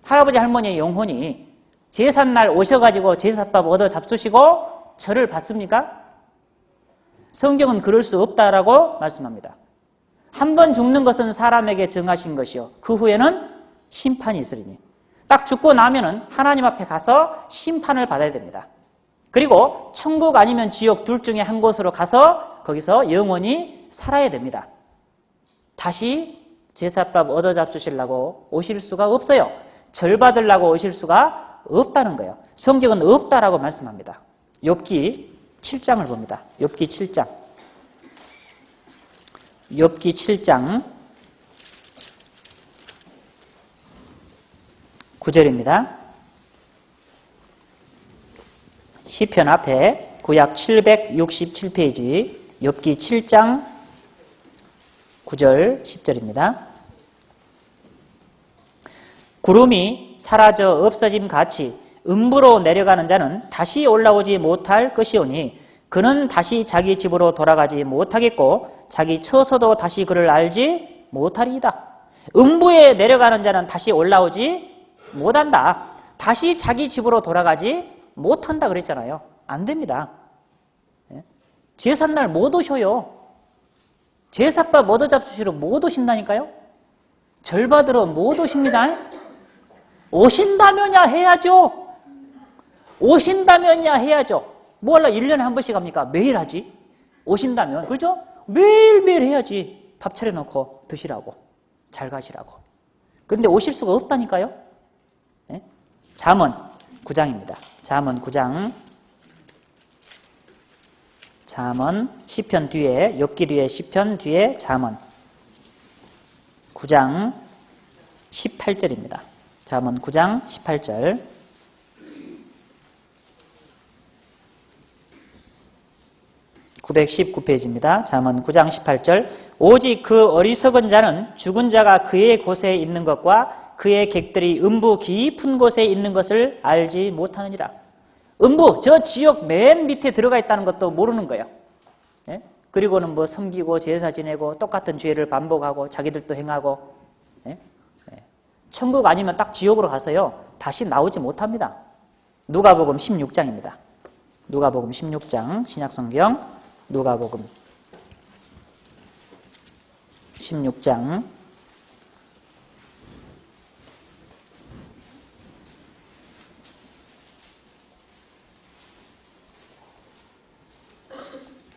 할아버지 할머니의 영혼이 제삿날 오셔가지고 제사밥 얻어 잡수시고 절을 받습니까? 성경은 그럴 수 없다라고 말씀합니다. 한 번 죽는 것은 사람에게 정하신 것이요 그 후에는 심판이 있으리니. 딱 죽고 나면은 하나님 앞에 가서 심판을 받아야 됩니다. 그리고 천국 아니면 지옥 둘 중에 한 곳으로 가서 거기서 영원히 살아야 됩니다. 다시 제사밥 얻어 잡수시려고 오실 수가 없어요. 절 받으려고 오실 수가 없다는 거예요. 성경은 없다라고 말씀합니다. 욥기 7장을 봅니다. 욥기 7장. 욥기 7장 9절입니다. 시편 앞에 구약 767페이지 욥기 7장 9절 10절입니다. 구름이 사라져 없어짐 같이 음부로 내려가는 자는 다시 올라오지 못할 것이오니 그는 다시 자기 집으로 돌아가지 못하겠고 자기 처소도 다시 그를 알지 못하리이다. 음부에 내려가는 자는 다시 올라오지 못한다. 다시 자기 집으로 돌아가지 못한다 그랬잖아요. 안 됩니다. 제삿날 못 오셔요. 제삿밥 얻어 잡수시러 못 오신다니까요. 절 받으러 못 오십니다. 오신다면야 해야죠. 오신다면야 해야죠. 뭐 하려 1년에 한 번씩 합니까? 매일 하지. 오신다면. 그렇죠? 매일매일 해야지. 밥 차려놓고 드시라고. 잘 가시라고. 그런데 오실 수가 없다니까요. 네? 잠언 9장입니다. 잠언 9장. 잠언 시편 뒤에, 욥기 뒤에 시편 뒤에 잠언 9장 18절입니다. 잠언 9장 18절. (919페이지입니다) 잠언 9장 18절. 오직 그 어리석은 자는 죽은 자가 그의 곳에 있는 것과 그의 객들이 음부 깊은 곳에 있는 것을 알지 못하느니라. 음부, 저 지옥 맨 밑에 들어가 있다는 것도 모르는 거예요. 예? 그리고는 뭐 섬기고 제사 지내고 똑같은 죄를 반복하고 자기들도 행하고. 예? 예. 천국 아니면 딱 지옥으로 가서요 다시 나오지 못합니다. 누가복음 16장입니다. 누가복음 16장 신약성경 누가복음 16장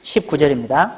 19절입니다.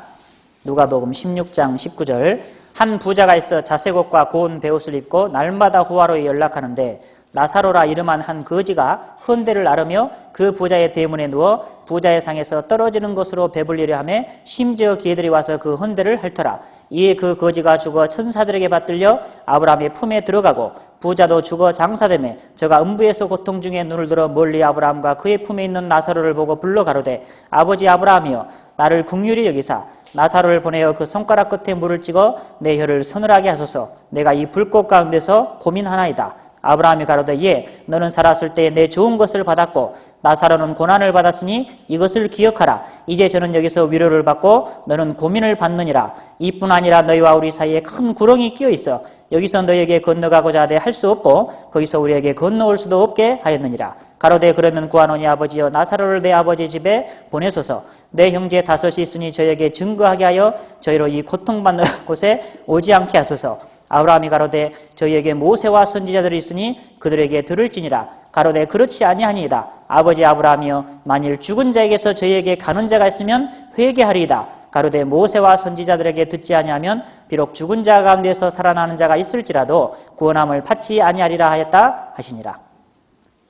누가복음 16장 19절. 한 부자가 있어 자색옷과 고운 베옷을 입고 날마다 후화로에 연락하는데 나사로라 이름한 한 거지가 헌대를 앓으며 그 부자의 대문에 누워 부자의 상에서 떨어지는 것으로 배불리려 하며 심지어 개들이 와서 그 헌대를 핥더라. 이에 그 거지가 죽어 천사들에게 받들려 아브라함의 품에 들어가고 부자도 죽어 장사되매 저가 음부에서 고통 중에 눈을 들어 멀리 아브라함과 그의 품에 있는 나사로를 보고 불러 가로되 아버지 아브라함이여 나를 긍휼히 여기사 나사로를 보내어 그 손가락 끝에 물을 찍어 내 혀를 서늘하게 하소서. 내가 이 불꽃 가운데서 고민하나이다. 아브라함이 가로되 예, 너는 살았을 때 내 좋은 것을 받았고 나사로는 고난을 받았으니 이것을 기억하라. 이제 저는 여기서 위로를 받고 너는 고민을 받느니라. 이뿐 아니라 너희와 우리 사이에 큰 구렁이 끼어 있어 여기서 너희에게 건너가고자 하되 할 수 없고 거기서 우리에게 건너올 수도 없게 하였느니라. 가로되 그러면 구하노니 아버지여 나사로를 내 아버지 집에 보내소서. 내 형제 다섯이 있으니 저에게 증거하게 하여 저희로 이 고통받는 곳에 오지 않게 하소서. 아브라함이 가로되 저희에게 모세와 선지자들이 있으니 그들에게 들을지니라. 가로되 그렇지 아니하니이다. 아버지 아브라함이여 만일 죽은 자에게서 저희에게 가는 자가 있으면 회개하리이다. 가로되 모세와 선지자들에게 듣지 아니하면 비록 죽은 자 가운데서 살아나는 자가 있을지라도 구원함을 받지 아니하리라 하였다 하시니라.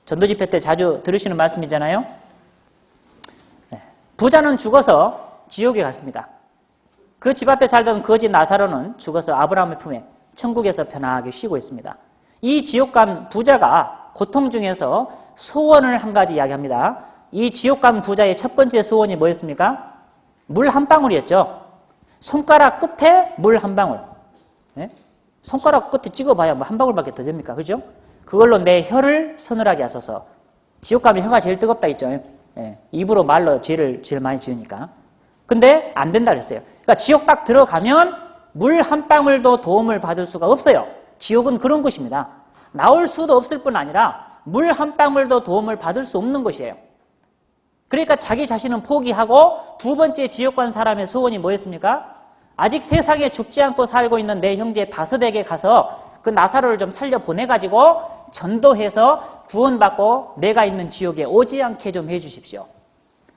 전도집회 때 자주 들으시는 말씀이잖아요. 부자는 죽어서 지옥에 갔습니다. 그 집 앞에 살던 거지 나사로는 죽어서 아브라함의 품에 천국에서 편하게 쉬고 있습니다. 이 지옥 간 부자가 고통 중에서 소원을 한 가지 이야기합니다. 이 지옥 간 부자의 첫 번째 소원이 뭐였습니까? 물 한 방울이었죠. 손가락 끝에 물 한 방울. 네? 손가락 끝에 찍어봐야 뭐 한 방울밖에 더 됩니까? 그죠? 그걸로 내 혀를 서늘하게 하소서. 지옥 가면 혀가 제일 뜨겁다 했죠. 네. 입으로 말로 죄를 제일 많이 지으니까. 근데 안 된다 그랬어요. 그러니까 지옥 딱 들어가면 물 한 방울도 도움을 받을 수가 없어요. 지옥은 그런 곳입니다. 나올 수도 없을 뿐 아니라 물 한 방울도 도움을 받을 수 없는 곳이에요. 그러니까 자기 자신은 포기하고 두 번째 지옥 간 사람의 소원이 뭐였습니까? 아직 세상에 죽지 않고 살고 있는 내 형제 다섯에게 가서 그 나사로를 좀 살려보내가지고 전도해서 구원받고 내가 있는 지옥에 오지 않게 좀 해주십시오.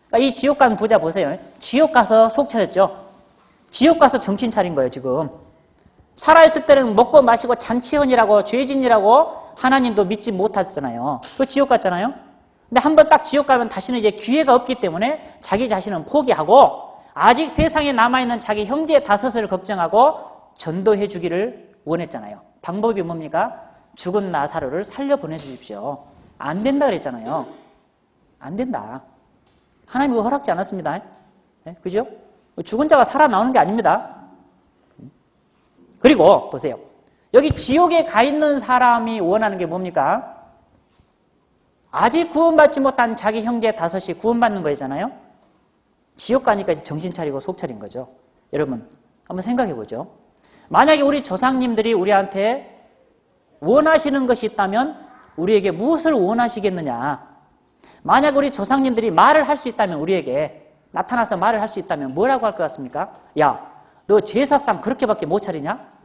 그러니까 이 지옥 간 부자 보세요. 지옥 가서 속 차렸죠. 지옥 가서 정신 차린 거예요, 지금. 살아있을 때는 먹고 마시고 잔치혼이라고 죄진이라고 하나님도 믿지 못했잖아요. 그 지옥 갔잖아요. 근데 한번 딱 지옥 가면 다시는 이제 기회가 없기 때문에 자기 자신은 포기하고 아직 세상에 남아있는 자기 형제 다섯을 걱정하고 전도해 주기를 원했잖아요. 방법이 뭡니까? 죽은 나사로를 살려보내 주십시오. 안 된다 그랬잖아요. 안 된다. 하나님이 그거 허락지 않았습니다. 네? 그죠? 죽은 자가 살아나오는 게 아닙니다. 그리고 보세요. 여기 지옥에 가 있는 사람이 원하는 게 뭡니까? 아직 구원받지 못한 자기 형제 다섯이 구원받는 거잖아요. 지옥 가니까 정신 차리고 속 차린 거죠. 여러분 한번 생각해 보죠. 만약에 우리 조상님들이 우리한테 원하시는 것이 있다면 우리에게 무엇을 원하시겠느냐? 만약 우리 조상님들이 말을 할 수 있다면, 우리에게 나타나서 말을 할 수 있다면 뭐라고 할 것 같습니까? 야, 너 제사상 그렇게밖에 못 차리냐?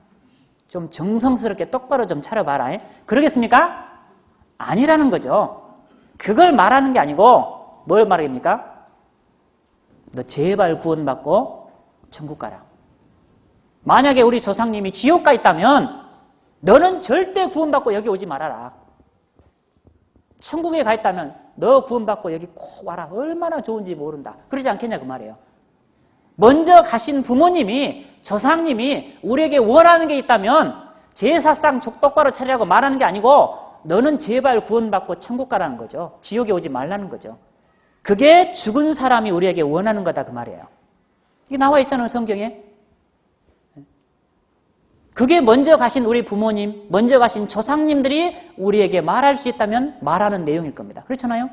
좀 정성스럽게 똑바로 좀 차려봐라. 그러겠습니까? 아니라는 거죠. 그걸 말하는 게 아니고 뭘 말합니까? 너 제발 구원받고 천국 가라. 만약에 우리 조상님이 지옥 가 있다면 너는 절대 구원받고 여기 오지 말아라. 천국에 가 있다면 너 구원받고 여기 꼭 와라. 얼마나 좋은지 모른다. 그러지 않겠냐 그 말이에요. 먼저 가신 부모님이, 조상님이 우리에게 원하는 게 있다면 제사상 똑바로 차리라고 말하는 게 아니고 너는 제발 구원받고 천국 가라는 거죠. 지옥에 오지 말라는 거죠. 그게 죽은 사람이 우리에게 원하는 거다 그 말이에요. 이게 나와 있잖아요 성경에. 그게 먼저 가신 우리 부모님, 먼저 가신 조상님들이 우리에게 말할 수 있다면 말하는 내용일 겁니다. 그렇잖아요?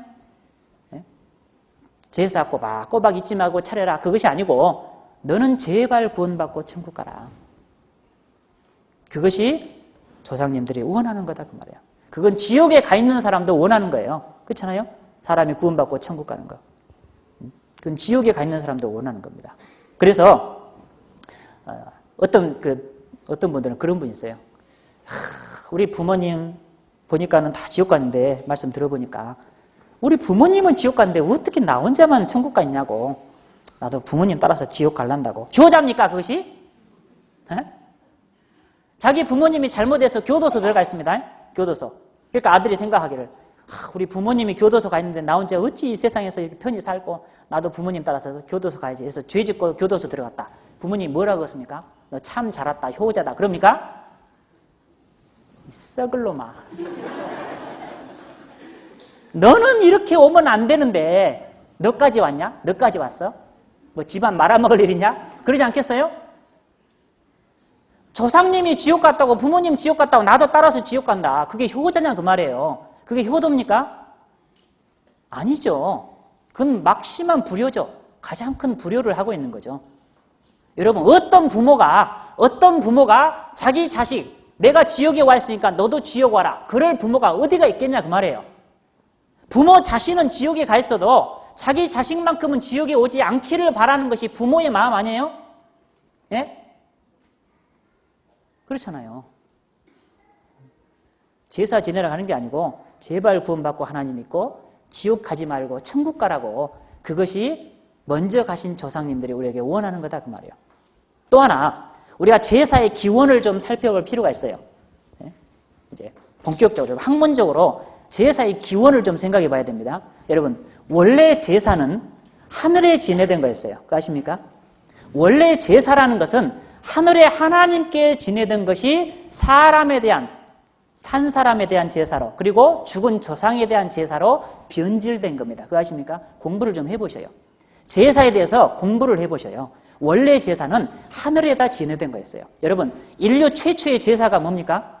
제사 꼬박꼬박 잊지 말고 차려라. 그것이 아니고 너는 제발 구원받고 천국 가라. 그것이 조상님들이 원하는 거다 그 말이에요. 그건 지옥에 가 있는 사람도 원하는 거예요. 그렇잖아요? 사람이 구원받고 천국 가는 거. 그건 지옥에 가 있는 사람도 원하는 겁니다. 그래서 어떤 분들은 그런 분이 있어요. 우리 부모님 보니까는 다 지옥 갔는데, 말씀 들어보니까 우리 부모님은 지옥 갔는데 어떻게 나 혼자만 천국 가 있냐고. 나도 부모님 따라서 지옥 갈란다고. 효자입니까 그것이? 자기 부모님이 잘못해서 교도소 들어가 있습니다. 교도소. 그러니까 아들이 생각하기를, 우리 부모님이 교도소 가 있는데 나 혼자 어찌 이 세상에서 이렇게 편히 살고, 나도 부모님 따라서 교도소 가야지 해서 죄 짓고 교도소 들어갔다. 부모님이 뭐라고 했습니까? 너 참 잘 왔다, 효자다. 그럽니까? 이 썩을 놈아. 너는 이렇게 오면 안 되는데 너까지 왔냐? 너까지 왔어? 뭐 집안 말아먹을 일이냐? 그러지 않겠어요? 조상님이 지옥 갔다고, 부모님 지옥 갔다고 나도 따라서 지옥 간다. 그게 효자냐 그 말이에요. 그게 효도입니까? 아니죠. 그건 막심한 불효죠. 가장 큰 불효를 하고 있는 거죠. 여러분, 어떤 부모가 자기 자식, 내가 지옥에 와 있으니까 너도 지옥 와라. 그럴 부모가 어디가 있겠냐 그 말이에요. 부모 자신은 지옥에 가 있어도 자기 자식만큼은 지옥에 오지 않기를 바라는 것이 부모의 마음 아니에요? 예? 그렇잖아요. 제사 지내라 하는 게 아니고 제발 구원받고 하나님 믿고 지옥 가지 말고 천국 가라고, 그것이 먼저 가신 조상님들이 우리에게 원하는 거다 그 말이에요. 또 하나, 우리가 제사의 기원을 좀 살펴볼 필요가 있어요. 이제 본격적으로, 학문적으로 제사의 기원을 좀 생각해 봐야 됩니다. 여러분, 원래 제사는 하늘에 지내던 거였어요. 그거 아십니까? 원래 제사라는 것은 하늘에 하나님께 지내던 것이 사람에 대한, 산 사람에 대한 제사로, 그리고 죽은 조상에 대한 제사로 변질된 겁니다. 그거 아십니까? 공부를 좀 해보셔요. 제사에 대해서 공부를 해보셔요. 원래 제사는 하늘에다 지내던 거였어요. 여러분, 인류 최초의 제사가 뭡니까?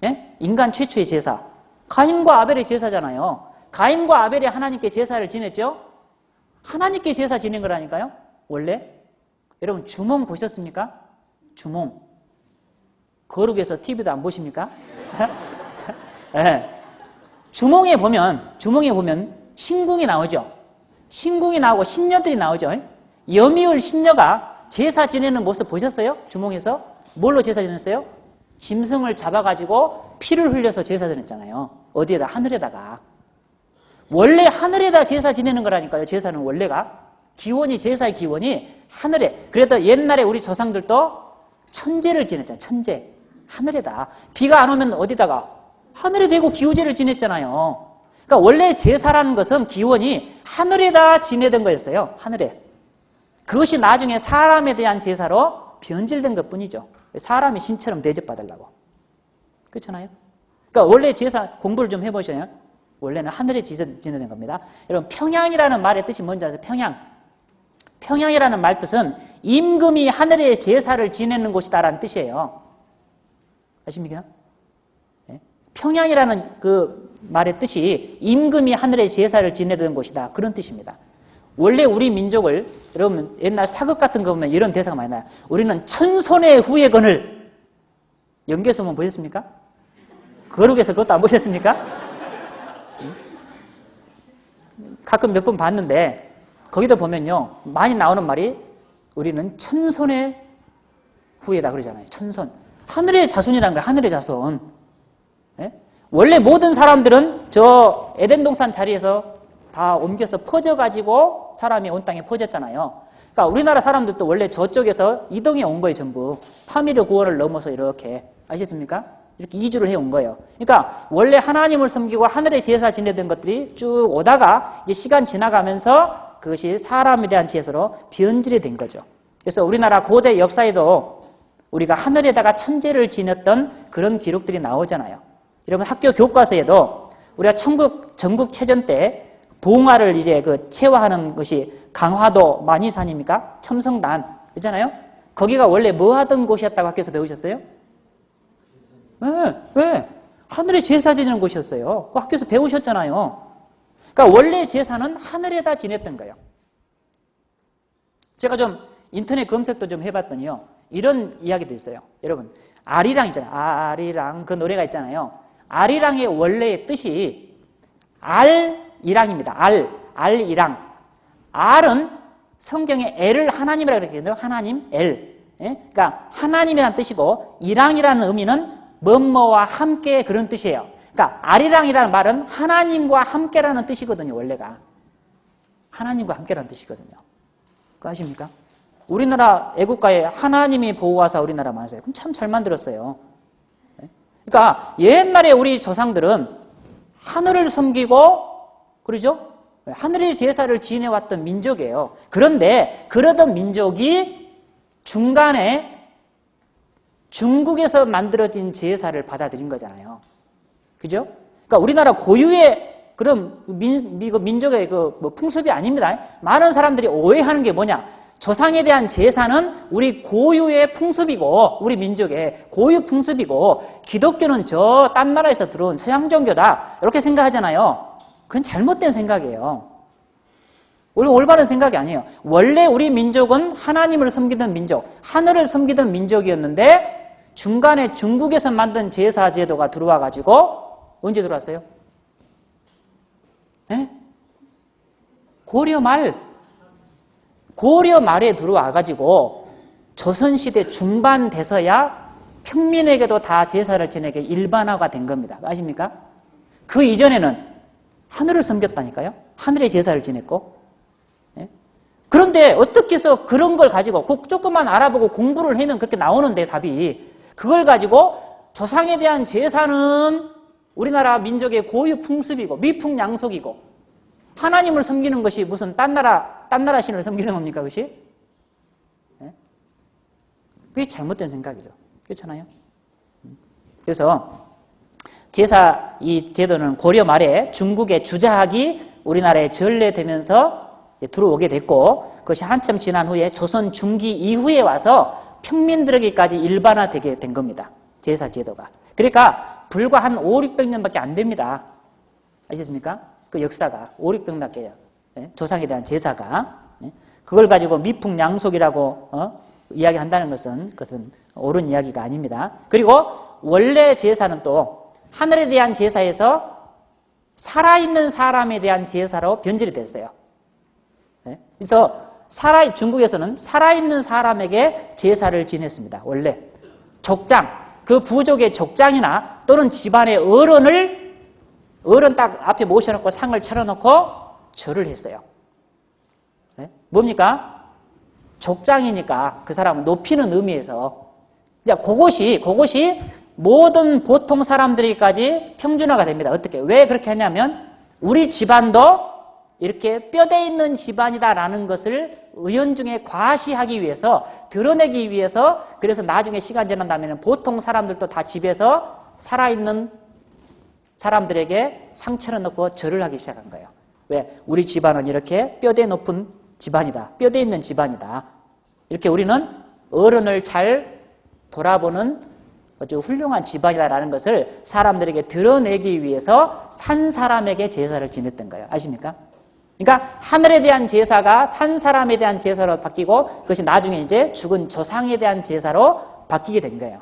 예? 인간 최초의 제사. 가인과 아벨의 제사잖아요. 가인과 아벨이 하나님께 제사를 지냈죠? 하나님께 제사 지낸 거라니까요? 원래. 여러분, 주몽 보셨습니까? 주몽. 거룩에서 TV도 안 보십니까? 네. 주몽에 보면 신궁이 나오죠. 신궁이 나오고 신녀들이 나오죠. 여미울 신녀가 제사 지내는 모습 보셨어요? 주몽에서? 뭘로 제사 지냈어요? 짐승을 잡아가지고 피를 흘려서 제사 지냈잖아요. 어디에다? 하늘에다가. 원래 하늘에다 제사 지내는 거라니까요. 제사는 원래가. 기원이, 제사의 기원이 하늘에. 그래도 옛날에 우리 조상들도 천제를 지냈잖아요. 천제. 하늘에다. 비가 안 오면 어디다가? 하늘에 대고 기우제를 지냈잖아요. 그러니까 원래 제사라는 것은 기원이 하늘에다 지내던 거였어요. 하늘에. 그것이 나중에 사람에 대한 제사로 변질된 것뿐이죠. 사람이 신처럼 대접받으려고. 그렇잖아요? 그러니까 원래 제사 공부를 좀 해보셔요. 원래는 하늘에 지내던 겁니다. 여러분, 평양이라는 말의 뜻이 뭔지 아세요? 평양. 평양이라는 말 뜻은 임금이 하늘에 제사를 지내는 곳이다라는 뜻이에요. 아십니까? 네? 평양이라는 그 말의 뜻이 임금이 하늘에 제사를 지내던 곳이다. 그런 뜻입니다. 원래 우리 민족을, 여러분 옛날 사극 같은 거 보면 이런 대사가 많이 나요. 우리는 천손의 후예건을, 연개소문 보셨습니까? 거룩에서 그것도 안 보셨습니까? 가끔 몇 번 봤는데 거기도 보면요 많이 나오는 말이 우리는 천손의 후예다 그러잖아요. 천손. 하늘의 자손이라는 거예요. 하늘의 자손. 예? 원래 모든 사람들은 저 에덴 동산 자리에서 다 옮겨서 퍼져가지고 사람이 온 땅에 퍼졌잖아요. 그러니까 우리나라 사람들도 원래 저쪽에서 이동해 온 거예요. 전부. 파미르 구원을 넘어서 이렇게. 아시겠습니까? 이렇게 이주를 해온 거예요. 그러니까 원래 하나님을 섬기고 하늘의 제사 지내던 것들이 쭉 오다가 이제 시간 지나가면서 그것이 사람에 대한 제사로 변질이 된 거죠. 그래서 우리나라 고대 역사에도 우리가 하늘에다가 천제를 지냈던 그런 기록들이 나오잖아요. 여러분 학교 교과서에도 우리가 전국체전 때 봉화를 이제 그 체화하는 것이 강화도 만이산입니까? 첨성단 있잖아요. 거기가 원래 뭐 하던 곳이었다고 학교에서 배우셨어요? 왜? 하늘에 제사 드리는 곳이었어요. 그 학교에서 배우셨잖아요. 그러니까 원래 제사는 하늘에다 지냈던 거예요. 제가 좀 인터넷 검색도 좀 해봤더니요. 이런 이야기도 있어요. 여러분, 아리랑 있잖아요. 아리랑 그 노래가 있잖아요. 아리랑의 원래의 뜻이 알이랑입니다. 알이랑. 알은 성경에 엘을 하나님이라고 그러거든요. 하나님, 엘. 예? 그러니까 하나님이라는 뜻이고 이랑이라는 의미는 뭐뭐와 함께 그런 뜻이에요. 그러니까 아리랑이라는 말은 하나님과 함께라는 뜻이거든요. 원래가. 하나님과 함께라는 뜻이거든요. 그거 아십니까? 우리나라 애국가에 하나님이 보호하사 우리나라 만세. 그럼 참 잘 만들었어요. 그러니까 옛날에 우리 조상들은 하늘을 섬기고 그러죠? 하늘의 제사를 지내왔던 민족이에요. 그런데 그러던 민족이 중간에 중국에서 만들어진 제사를 받아들인 거잖아요. 그죠? 그러니까 우리나라 고유의 그런 민족의 그 풍습이 아닙니다. 많은 사람들이 오해하는 게 뭐냐? 조상에 대한 제사는 우리 고유의 풍습이고 우리 민족의 고유 풍습이고 기독교는 저 딴 나라에서 들어온 서양 종교다 이렇게 생각하잖아요. 그건 잘못된 생각이에요. 원래 올바른 생각이 아니에요. 원래 우리 민족은 하나님을 섬기던 민족, 하늘을 섬기던 민족이었는데 중간에 중국에서 만든 제사 제도가 들어와 가지고 언제 들어왔어요? 네? 고려 말에 들어와 가지고 조선시대 중반 돼서야 평민에게도 다 제사를 지내게 일반화가 된 겁니다. 아십니까? 그 이전에는 하늘을 섬겼다니까요. 하늘의 제사를 지냈고. 네? 그런데 어떻게 해서 그런 걸 가지고 조금만 알아보고 공부를 하면 그렇게 나오는데 답이 그걸 가지고 조상에 대한 제사는 우리나라 민족의 고유 풍습이고 미풍양속이고 하나님을 섬기는 것이 무슨 딴 나라 신을 섬기는 겁니까? 그것이? 네? 그게 잘못된 생각이죠. 그렇잖아요? 그래서 이 제도는 고려 말에 중국의 주자학이 우리나라에 전래되면서 들어오게 됐고 그것이 한참 지난 후에 조선 중기 이후에 와서 평민들에게까지 일반화되게 된 겁니다. 제사 제도가. 그러니까 불과 한 500~600년밖에 안 됩니다. 아시겠습니까? 그 역사가 500~600년밖에요. 네? 조상에 대한 제사가. 네? 그걸 가지고 미풍양속이라고 이야기한다는 그것은 옳은 이야기가 아닙니다. 그리고 원래 제사는 또 하늘에 대한 제사에서 살아있는 사람에 대한 제사로 변질이 됐어요. 네? 그래서 중국에서는 살아있는 사람에게 제사를 지냈습니다. 원래 족장, 그 부족의 족장이나 또는 집안의 어른 딱 앞에 모셔놓고 상을 차려놓고 절을 했어요. 네? 뭡니까? 족장이니까 그 사람을 높이는 의미에서 이제 그것이 모든 보통 사람들에게까지 평준화가 됩니다. 어떻게? 왜 그렇게 하냐면 우리 집안도 이렇게 뼈대 있는 집안이다라는 것을 의연중에 과시하기 위해서 드러내기 위해서 그래서 나중에 시간 지난 다음에는 보통 사람들도 다 집에서 살아있는 사람들에게 상처를 넣고 절을 하기 시작한 거예요. 왜? 우리 집안은 이렇게 뼈대 높은 집안이다. 뼈대 있는 집안이다. 이렇게 우리는 어른을 잘 돌아보는 아주 훌륭한 집안이다라는 것을 사람들에게 드러내기 위해서 산 사람에게 제사를 지냈던 거예요. 아십니까? 그러니까 하늘에 대한 제사가 산 사람에 대한 제사로 바뀌고 그것이 나중에 이제 죽은 조상에 대한 제사로 바뀌게 된 거예요.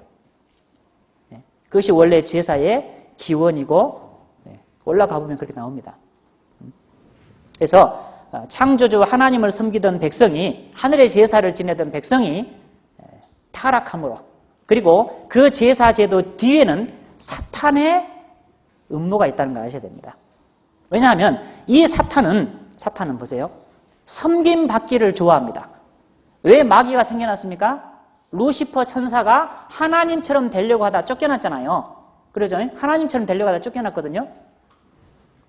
그것이 원래 제사의 기원이고 올라가 보면 그렇게 나옵니다. 그래서 창조주 하나님을 섬기던 백성이, 하늘의 제사를 지내던 백성이 타락함으로, 그리고 그 제사 제도 뒤에는 사탄의 음모가 있다는 걸 아셔야 됩니다. 왜냐하면 이 사탄은 보세요. 섬김받기를 좋아합니다. 왜 마귀가 생겨났습니까? 루시퍼 천사가 하나님처럼 되려고 하다 쫓겨났잖아요. 그러죠? 하나님처럼 되려고 하다 쫓겨났거든요.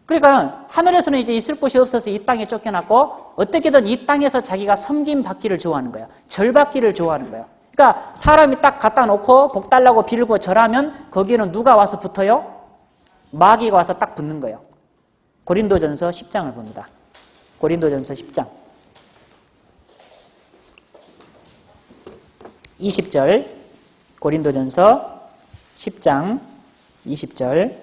그러니까 하늘에서는 이제 있을 곳이 없어서 이 땅에 쫓겨났고, 어떻게든 이 땅에서 자기가 섬김받기를 좋아하는 거예요. 절받기를 좋아하는 거예요. 그러니까 사람이 딱 갖다 놓고 복 달라고 빌고 절하면 거기에는 누가 와서 붙어요? 마귀가 와서 딱 붙는 거예요. 고린도전서 10장을 봅니다. 고린도전서 10장 20절, 고린도전서 10장 20절.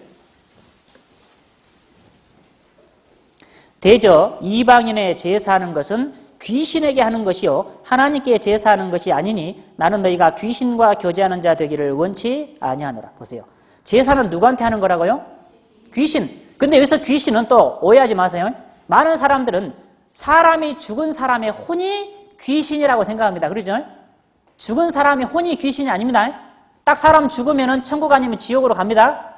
대저 이방인의 제사하는 것은 귀신에게 하는 것이요 하나님께 제사하는 것이 아니니 나는 너희가 귀신과 교제하는 자 되기를 원치 아니하노라. 보세요. 제사는 누구한테 하는 거라고요? 귀신. 근데 여기서 귀신은 또 오해하지 마세요. 많은 사람들은 사람이 죽은 사람의 혼이 귀신이라고 생각합니다. 그러죠? 죽은 사람이 혼이 귀신이 아닙니다. 딱 사람 죽으면 천국 아니면 지옥으로 갑니다.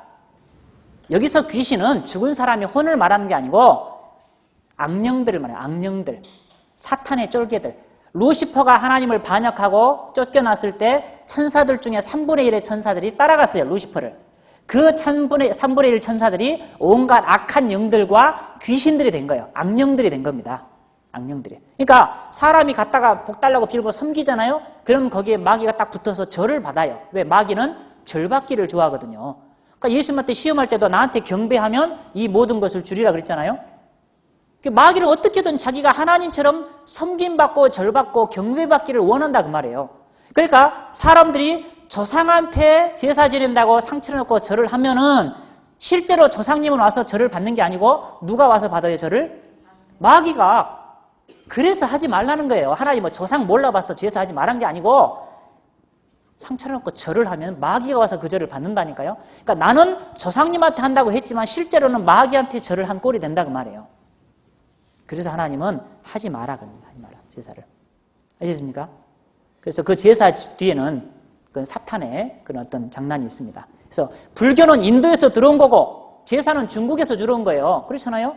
여기서 귀신은 죽은 사람의 혼을 말하는 게 아니고 악령들을 말해요. 악령들. 사탄의 쫄개들. 루시퍼가 하나님을 반역하고 쫓겨났을 때 천사들 중에 3분의 1의 천사들이 따라갔어요. 루시퍼를. 그 3분의 1 천사들이 온갖 악한 영들과 귀신들이 된 거예요. 악령들이 된 겁니다. 악령들이. 그러니까 사람이 갔다가 복 달라고 빌고 섬기잖아요. 그럼 거기에 마귀가 딱 붙어서 절을 받아요. 왜? 마귀는 절받기를 좋아하거든요. 그러니까 예수님한테 시험할 때도 나한테 경배하면 이 모든 것을 주리라 그랬잖아요. 마귀는 어떻게든 자기가 하나님처럼 섬김받고 절받고 경배받기를 원한다 그 말이에요. 그러니까 사람들이 조상한테 제사 지낸다고 상처를 놓고 절을 하면은 실제로 조상님은 와서 절을 받는 게 아니고 누가 와서 받아요, 절을? 마귀가. 그래서 하지 말라는 거예요. 하나님은 조상 몰라봐서 제사하지 말란 게 아니고 상처를 놓고 절을 하면 마귀가 와서 그 절을 받는다니까요. 그러니까 나는 조상님한테 한다고 했지만 실제로는 마귀한테 절을 한 꼴이 된다 그 말이에요. 그래서 하나님은 하지 마라 그럽니다. 하지 마라, 제사를. 아시겠습니까? 그래서 그 제사 뒤에는 그 사탄의 그런 어떤 장난이 있습니다. 그래서 불교는 인도에서 들어온 거고 제사는 중국에서 들어온 거예요. 그렇잖아요?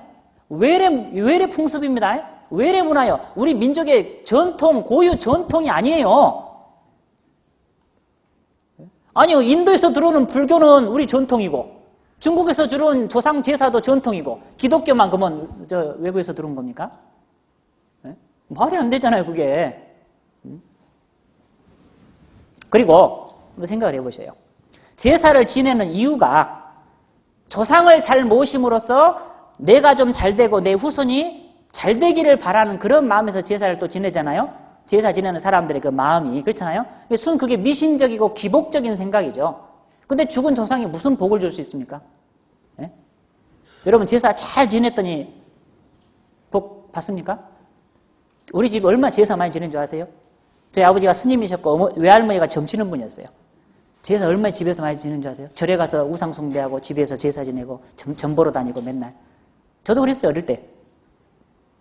외래 풍습입니다. 외래 문화요. 우리 민족의 전통, 고유 전통이 아니에요. 아니요, 인도에서 들어오는 불교는 우리 전통이고 중국에서 들어온 조상 제사도 전통이고 기독교만 그러면 저 외국에서 들어온 겁니까? 네? 말이 안 되잖아요, 그게. 그리고 한번 생각을 해보세요. 제사를 지내는 이유가 조상을 잘 모심으로써 내가 좀 잘 되고 내 후손이 잘 되기를 바라는 그런 마음에서 제사를 또 지내잖아요. 제사 지내는 사람들의 그 마음이 그렇잖아요. 그게 미신적이고 기복적인 생각이죠. 근데 죽은 조상이 무슨 복을 줄 수 있습니까? 네? 여러분 제사 잘 지냈더니 복 받습니까? 우리 집 얼마나 제사 많이 지낸 줄 아세요? 저희 아버지가 스님이셨고 외할머니가 점치는 분이었어요. 제사 얼마나 집에서 많이 지낸 줄 아세요? 절에 가서 우상 숭배하고 집에서 제사 지내고 점 보러 다니고 맨날. 저도 그랬어요, 어릴 때.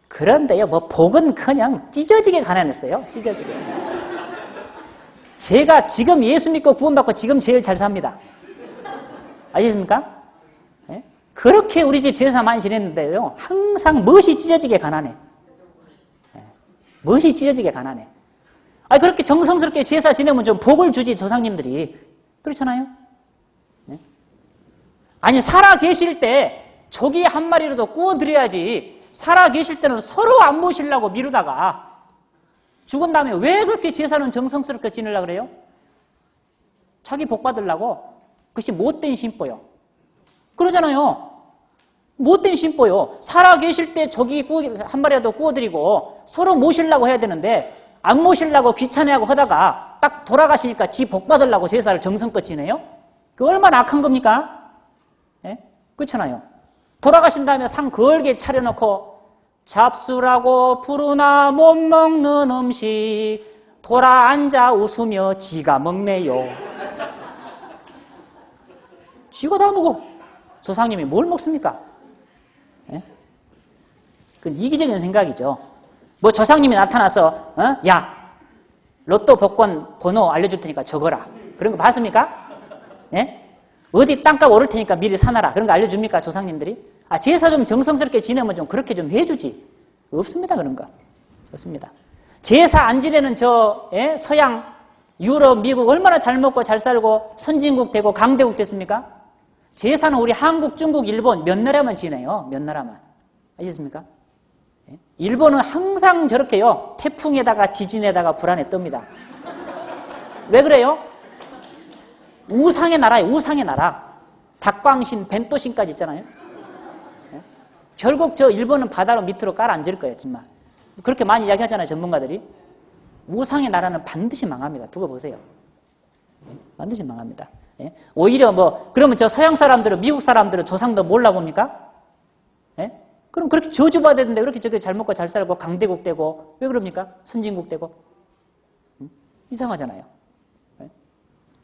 그런데요, 복은 그냥 찢어지게 가난했어요. 찢어지게. 제가 지금 예수 믿고 구원받고 지금 제일 잘 삽니다. 아시겠습니까? 네? 그렇게 우리 집 제사 많이 지냈는데요, 항상 멋이 찢어지게 가난해. 네. 멋이 찢어지게 가난해. 그렇게 정성스럽게 제사 지내면 좀 복을 주지, 조상님들이. 그렇잖아요? 네? 아니, 살아 계실 때 조기 한 마리라도 구워드려야지. 살아 계실 때는 서로 안 모시려고 미루다가 죽은 다음에 왜 그렇게 제사는 정성스럽게 지내려고 그래요? 자기 복 받으려고. 그것이 못된 심보요. 그러잖아요. 못된 심보요. 살아 계실 때 조기 한 마리라도 구워드리고 서로 모시려고 해야 되는데 안 모시려고 귀찮아하고 하다가 딱 돌아가시니까 지 복 받으려고 제사를 정성껏 지내요? 그 얼마나 악한 겁니까? 네? 그렇잖아요. 돌아가신 다음에 상 걸게 차려놓고 잡수라고 부르나 못 먹는 음식 돌아 앉아 웃으며 지가 먹네요. 지가 다 먹어. 조상님이 뭘 먹습니까? 예? 그건 이기적인 생각이죠. 뭐 조상님이 나타나서 야, 로또 복권 번호 알려줄 테니까 적어라. 그런 거 봤습니까? 예? 어디 땅값 오를 테니까 미리 사놔라. 그런 거 알려줍니까? 조상님들이? 제사 좀 정성스럽게 지내면 좀 그렇게 좀 해주지. 없습니다. 그런 거. 없습니다. 제사 안 지내는 서양, 유럽, 미국 얼마나 잘 먹고 잘 살고 선진국 되고 강대국 됐습니까? 제사는 우리 한국, 중국, 일본 몇 나라만 지내요. 몇 나라만. 아시겠습니까? 일본은 항상 저렇게요. 태풍에다가 지진에다가 불안에 뜹니다. 왜 그래요? 우상의 나라예요. 우상의 나라. 닭광신, 벤또신까지 있잖아요. 결국 저 일본은 바다로 밑으로 깔아앉을 거예요. 정말. 그렇게 많이 이야기하잖아요. 전문가들이. 우상의 나라는 반드시 망합니다. 두고 보세요. 반드시 망합니다. 오히려 그러면 저 서양 사람들은, 미국 사람들은 조상도 몰라 봅니까? 그럼 그렇게 저주받았는데 그렇게 저게 잘 먹고 잘 살고 강대국 되고 왜 그럽니까? 선진국 되고. 이상하잖아요.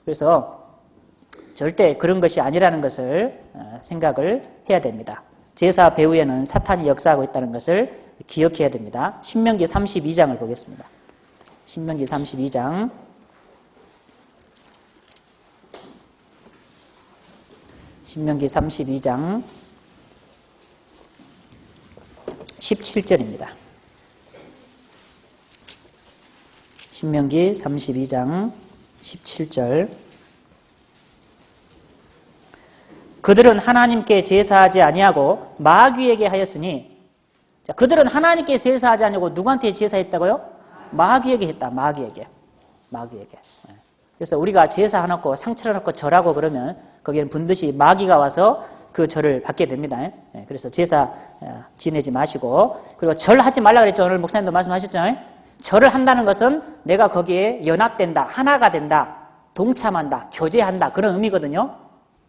그래서 절대 그런 것이 아니라는 것을 생각을 해야 됩니다. 제사 배후에는 사탄이 역사하고 있다는 것을 기억해야 됩니다. 신명기 32장을 보겠습니다. 신명기 32장. 신명기 32장 17절입니다. 신명기 32장 17절. 그들은 하나님께 제사하지 아니하고 마귀에게 하였으니, 자, 그들은 하나님께 제사하지 아니하고 누구한테 제사했다고요? 마귀에게 했다. 마귀에게. 그래서 우리가 제사 해놓고 상처를 해놓고 절하고 그러면 거기에는 반드시 마귀가 와서 그 절을 받게 됩니다. 그래서 제사 지내지 마시고, 그리고 절하지 말라 그랬죠. 오늘 목사님도 말씀하셨죠. 절을 한다는 것은 내가 거기에 연합된다, 하나가 된다, 동참한다, 교제한다, 그런 의미거든요.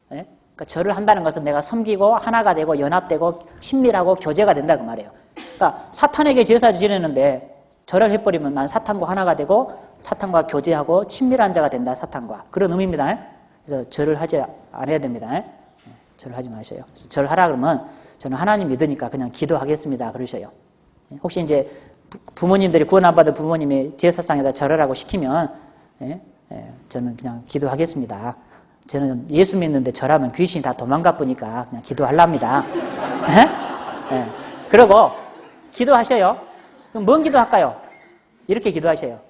그러니까 절을 한다는 것은 내가 섬기고 하나가 되고 연합되고 친밀하고 교제가 된다 그 말이에요. 그러니까 사탄에게 제사를 지내는데 절을 해버리면 난 사탄과 하나가 되고 사탄과 교제하고 친밀한 자가 된다. 사탄과. 그런 의미입니다. 그래서 절을 하지 않아야 됩니다. 절을 하지 마셔요. 그래서 절하라 그러면 저는 하나님 믿으니까 그냥 기도하겠습니다. 그러셔요. 혹시 이제 부모님들이 구원 안 받은 부모님이 제사상에다 절하라고 시키면 저는 그냥 기도하겠습니다. 저는 예수 믿는데 절하면 귀신이 다 도망가 보니까 그냥 기도하랍니다. 그러고 기도하셔요. 그럼 뭔 기도할까요? 이렇게 기도하셔요.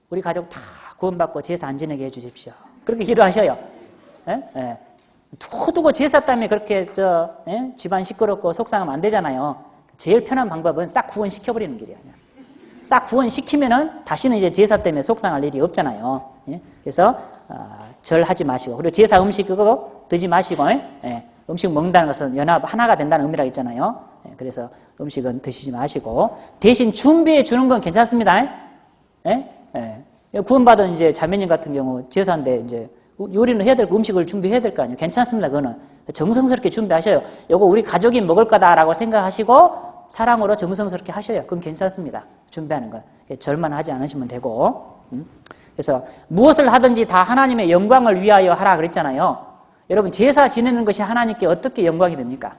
우리 가족 다 구원받고 제사 안 지내게 해주십시오. 그렇게 기도하셔요. 두고 제사 때문에 그렇게 집안 시끄럽고 속상하면 안 되잖아요. 제일 편한 방법은 싹 구원시켜버리는 길이에요. 싹 구원시키면은 다시는 이제 제사 때문에 속상할 일이 없잖아요. 그래서 절하지 마시고, 그리고 제사 음식 그거 드지 마시고, 음식 먹는다는 것은 연합 하나가 된다는 의미라고 있잖아요. 그래서 음식은 드시지 마시고 대신 준비해 주는 건 괜찮습니다. 구원받은 이제 자매님 같은 경우 제사인데 이제 요리는 해야 될 거, 음식을 준비해야 될 거 아니에요. 괜찮습니다. 그거는 정성스럽게 준비하셔요. 요거 우리 가족이 먹을 거다라고 생각하시고 사랑으로 정성스럽게 하셔요. 그건 괜찮습니다. 준비하는 건. 절만 하지 않으시면 되고. 그래서 무엇을 하든지 다 하나님의 영광을 위하여 하라 그랬잖아요. 여러분 제사 지내는 것이 하나님께 어떻게 영광이 됩니까?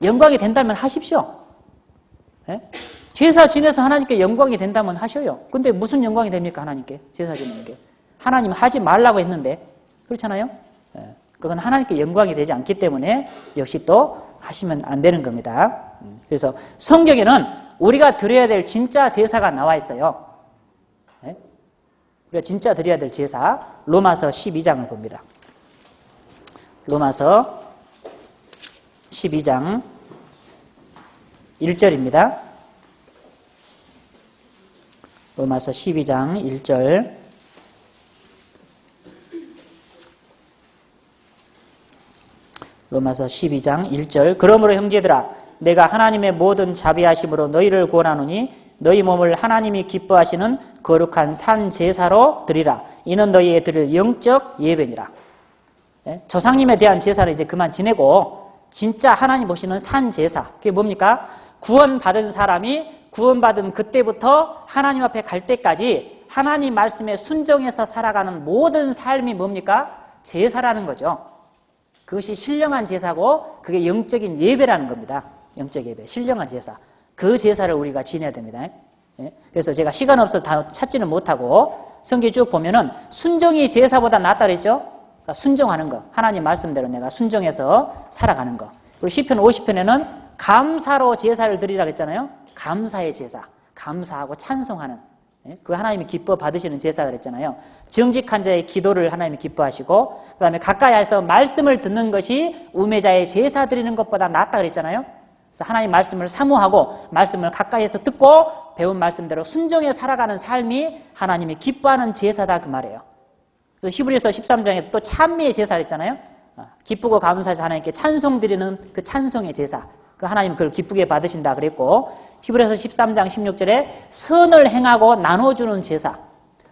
영광이 된다면 하십시오. 제사 지내서 하나님께 영광이 된다면 하셔요. 근데 무슨 영광이 됩니까? 하나님께 제사 지내는 게. 하나님 하지 말라고 했는데 그렇잖아요. 그건 하나님께 영광이 되지 않기 때문에 역시 또 하시면 안 되는 겁니다. 그래서 성경에는 우리가 드려야 될 진짜 제사가 나와 있어요. 우리가 진짜 드려야 될 제사, 로마서 12장을 봅니다. 로마서 12장 1절입니다. 로마서 12장 1절. 로마서 12장 1절. 그러므로 형제들아, 내가 하나님의 모든 자비하심으로 너희를 구원하노니 너희 몸을 하나님이 기뻐하시는 거룩한 산 제사로 드리라. 이는 너희의 드릴 영적 예배니라. 조상님에 대한 제사를 이제 그만 지내고 진짜 하나님 보시는 산 제사. 그게 뭡니까? 구원받은 사람이 구원받은 그때부터 하나님 앞에 갈 때까지 하나님 말씀에 순종해서 살아가는 모든 삶이 뭡니까? 제사라는 거죠. 그것이 신령한 제사고 그게 영적인 예배라는 겁니다. 영적 예배, 신령한 제사. 그 제사를 우리가 지내야 됩니다. 예? 그래서 제가 시간 없어서 다 찾지는 못하고 성경 쭉 보면은 순종이 제사보다 낫다 그랬죠? 그러니까 순종하는 거. 하나님 말씀대로 내가 순종해서 살아가는 거. 그리고 시편 50편에는 감사로 제사를 드리라고 했잖아요. 감사의 제사. 감사하고 찬송하는. 예? 그 하나님이 기뻐 받으시는 제사가 그랬잖아요. 정직한 자의 기도를 하나님이 기뻐하시고 그 다음에 가까이에서 말씀을 듣는 것이 우매자의 제사 드리는 것보다 낫다 그랬잖아요. 그래서 하나님 말씀을 사모하고 말씀을 가까이에서 듣고 배운 말씀대로 순종해 살아가는 삶이 하나님이 기뻐하는 제사다 그 말이에요. 그래서 히브리서 13장에 또 찬미의 제사를 했잖아요. 기쁘고 감사해서 하나님께 찬송 드리는 그 찬송의 제사. 그 하나님 그걸 기쁘게 받으신다 그랬고 히브리서 13장 16절에 선을 행하고 나눠주는 제사.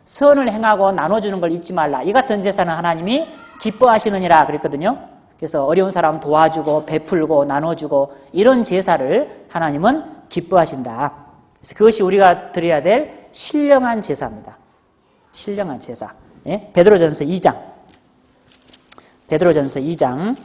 선을 행하고 나눠주는 걸 잊지 말라. 이 같은 제사는 하나님이 기뻐하시느니라 그랬거든요. 그래서 어려운 사람 도와주고 베풀고 나눠주고 이런 제사를 하나님은 기뻐하신다. 그래서 그것이 우리가 드려야 될 신령한 제사입니다. 신령한 제사. 예? 베드로전서 2장. 베드로전서 2장.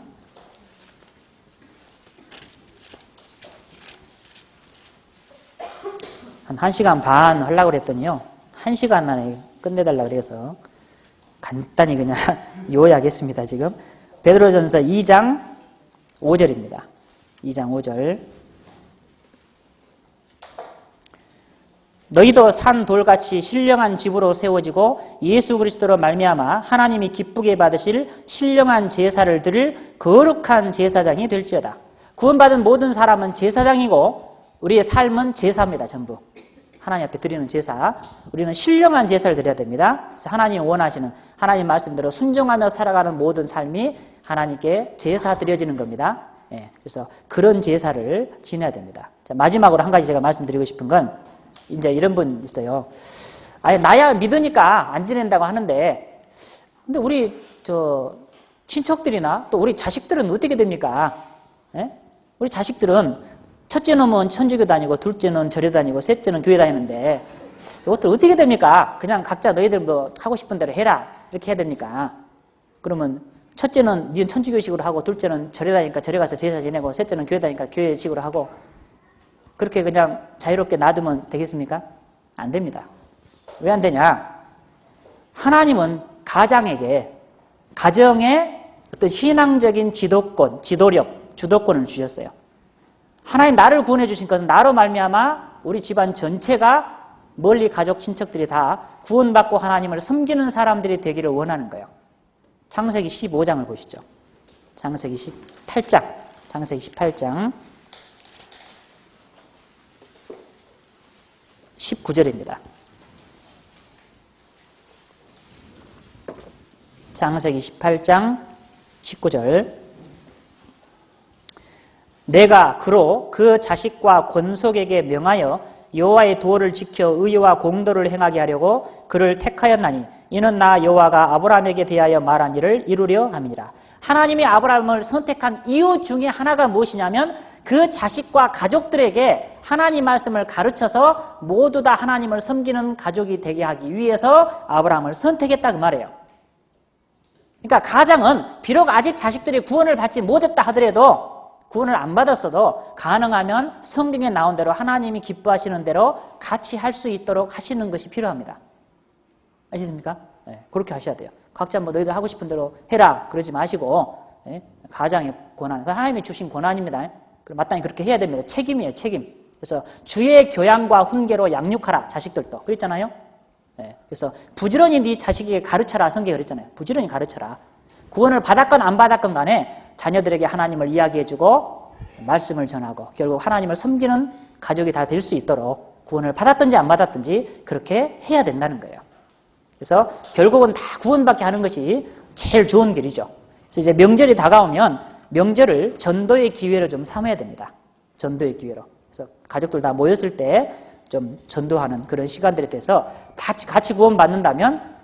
한 1시간 반 하려고 그랬더니요. 1시간 안에 끝내달라고 그래서 간단히 그냥 요약했습니다, 지금. 베드로전서 2장 5절입니다. 2장 5절. 너희도 산 돌같이 신령한 집으로 세워지고 예수 그리스도로 말미암아 하나님이 기쁘게 받으실 신령한 제사를 드릴 거룩한 제사장이 될지어다. 구원받은 모든 사람은 제사장이고 우리의 삶은 제사입니다. 전부. 하나님 앞에 드리는 제사. 우리는 신령한 제사를 드려야 됩니다. 그래서 하나님이 원하시는 하나님 말씀대로 순종하며 살아가는 모든 삶이 하나님께 제사 드려지는 겁니다. 예, 그래서 그런 제사를 지내야 됩니다. 자, 마지막으로 한 가지 제가 말씀드리고 싶은 건 이제 이런 분 있어요. 아니 나야 믿으니까 안 지낸다고 하는데 근데 우리 친척들이나 또 우리 자식들은 어떻게 됩니까? 예? 우리 자식들은 첫째 놈은 천주교 다니고 둘째는 절에 다니고 셋째는 교회 다니는데 이것들 어떻게 됩니까? 그냥 각자 너희들 뭐 하고 싶은 대로 해라 이렇게 해야 됩니까? 그러면 첫째는 니는 천주교식으로 하고 둘째는 절에 다니니까 절에 가서 제사 지내고 셋째는 교회 다니니까 교회식으로 하고 그렇게 그냥 자유롭게 놔두면 되겠습니까? 안 됩니다. 왜 안 되냐? 하나님은 가정에 어떤 신앙적인 지도권, 지도력, 주도권을 주셨어요. 하나님 나를 구원해 주신 것은 나로 말미암아 우리 집안 전체가 멀리 가족 친척들이 다 구원받고 하나님을 섬기는 사람들이 되기를 원하는 거예요. 창세기 15장을 보시죠. 창세기 18장. 창세기 18장 19절입니다. 창세기 18장 19절. 내가 그로 그 자식과 권속에게 명하여 여호와의 도를 지켜 의와 공도를 행하게 하려고 그를 택하였나니 이는 나 여호와가 아브라함에게 대하여 말한 일을 이루려 함이니라. 하나님이 아브라함을 선택한 이유 중에 하나가 무엇이냐면 그 자식과 가족들에게 하나님 말씀을 가르쳐서 모두 다 하나님을 섬기는 가족이 되게 하기 위해서 아브라함을 선택했다 그 말이에요. 그러니까 가장은 비록 아직 자식들이 구원을 받지 못했다 하더라도 구원을 안 받았어도 가능하면 성경에 나온 대로 하나님이 기뻐하시는 대로 같이 할 수 있도록 하시는 것이 필요합니다. 아시겠습니까? 네, 그렇게 하셔야 돼요. 각자 뭐 너희들 하고 싶은 대로 해라 그러지 마시고 네, 가장의 권한, 하나님이 주신 권한입니다. 마땅히 그렇게 해야 됩니다. 책임이에요, 책임. 그래서 주의 교양과 훈계로 양육하라 자식들도 그랬잖아요. 네, 그래서 부지런히 네 자식에게 가르쳐라 성경에 그랬잖아요. 부지런히 가르쳐라. 구원을 받았건 안 받았건 간에 자녀들에게 하나님을 이야기해주고 말씀을 전하고 결국 하나님을 섬기는 가족이 다 될 수 있도록 구원을 받았든지 안 받았든지 그렇게 해야 된다는 거예요. 그래서 결국은 다 구원받게 하는 것이 제일 좋은 길이죠. 그래서 이제 명절이 다가오면 명절을 전도의 기회로 좀 삼아야 됩니다. 전도의 기회로. 그래서 가족들 다 모였을 때 좀 전도하는 그런 시간들이 돼서 같이 구원받는다면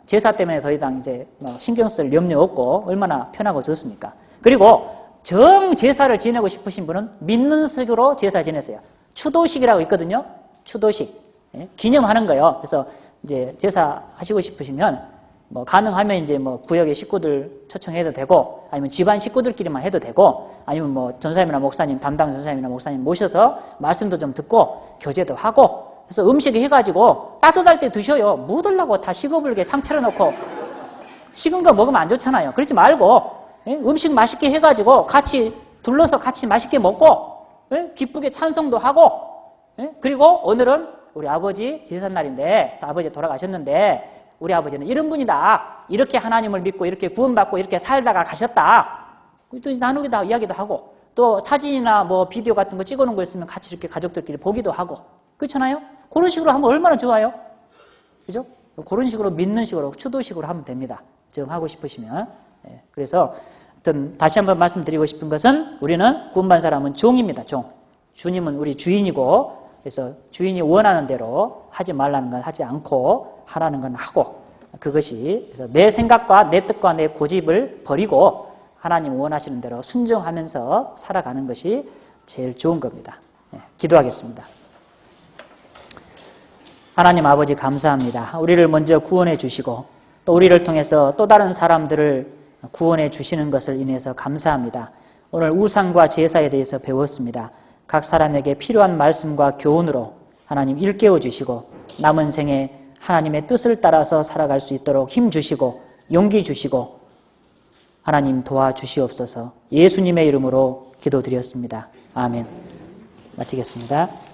제사 때문에 더 이상 이제 신경 쓸 염려 없고 얼마나 편하고 좋습니까? 그리고 정 제사를 지내고 싶으신 분은 믿는 식으로 제사 지내세요. 추도식이라고 있거든요. 추도식. 예? 기념하는 거예요. 그래서 이제 제사 하시고 싶으시면 뭐 가능하면 이제 뭐 구역의 식구들 초청해도 되고, 아니면 집안 식구들끼리만 해도 되고, 아니면 뭐 전사님이나 목사님, 담당 전사님이나 목사님 모셔서 말씀도 좀 듣고 교제도 하고, 그래서 음식 해가지고 따뜻할 때 드셔요. 뭐 들라고 다 식어불게 상 차려놓고 식은 거 먹으면 안 좋잖아요. 그러지 말고 음식 맛있게 해가지고 같이 둘러서 같이 맛있게 먹고 기쁘게 찬송도 하고, 그리고 오늘은 우리 아버지 제삿날인데, 또 아버지 돌아가셨는데 우리 아버지는 이런 분이다, 이렇게 하나님을 믿고 이렇게 구원받고 이렇게 살다가 가셨다, 또 나누기도 이야기도 하고, 또 사진이나 뭐 비디오 같은 거 찍어놓은 거 있으면 같이 이렇게 가족들끼리 보기도 하고, 그렇잖아요? 그런 식으로 하면 얼마나 좋아요? 그죠? 그런 식으로 믿는 식으로, 추도식으로 하면 됩니다. 좀 하고 싶으시면. 그래서 다시 한번 말씀드리고 싶은 것은, 우리는 구원받은 사람은 종입니다. 종. 주님은 우리 주인이고, 그래서 주인이 원하는 대로 하지 말라는 건 하지 않고 하라는 건 하고, 그것이 그래서 내 생각과 내 뜻과 내 고집을 버리고 하나님 원하시는 대로 순종하면서 살아가는 것이 제일 좋은 겁니다. 기도하겠습니다. 하나님 아버지 감사합니다. 우리를 먼저 구원해 주시고 또 우리를 통해서 또 다른 사람들을 구원해 주시는 것을 인해서 감사합니다. 오늘 우상과 제사에 대해서 배웠습니다. 각 사람에게 필요한 말씀과 교훈으로 하나님 일깨워 주시고 남은 생에 하나님의 뜻을 따라서 살아갈 수 있도록 힘 주시고 용기 주시고 하나님 도와주시옵소서. 예수님의 이름으로 기도드렸습니다. 아멘. 마치겠습니다.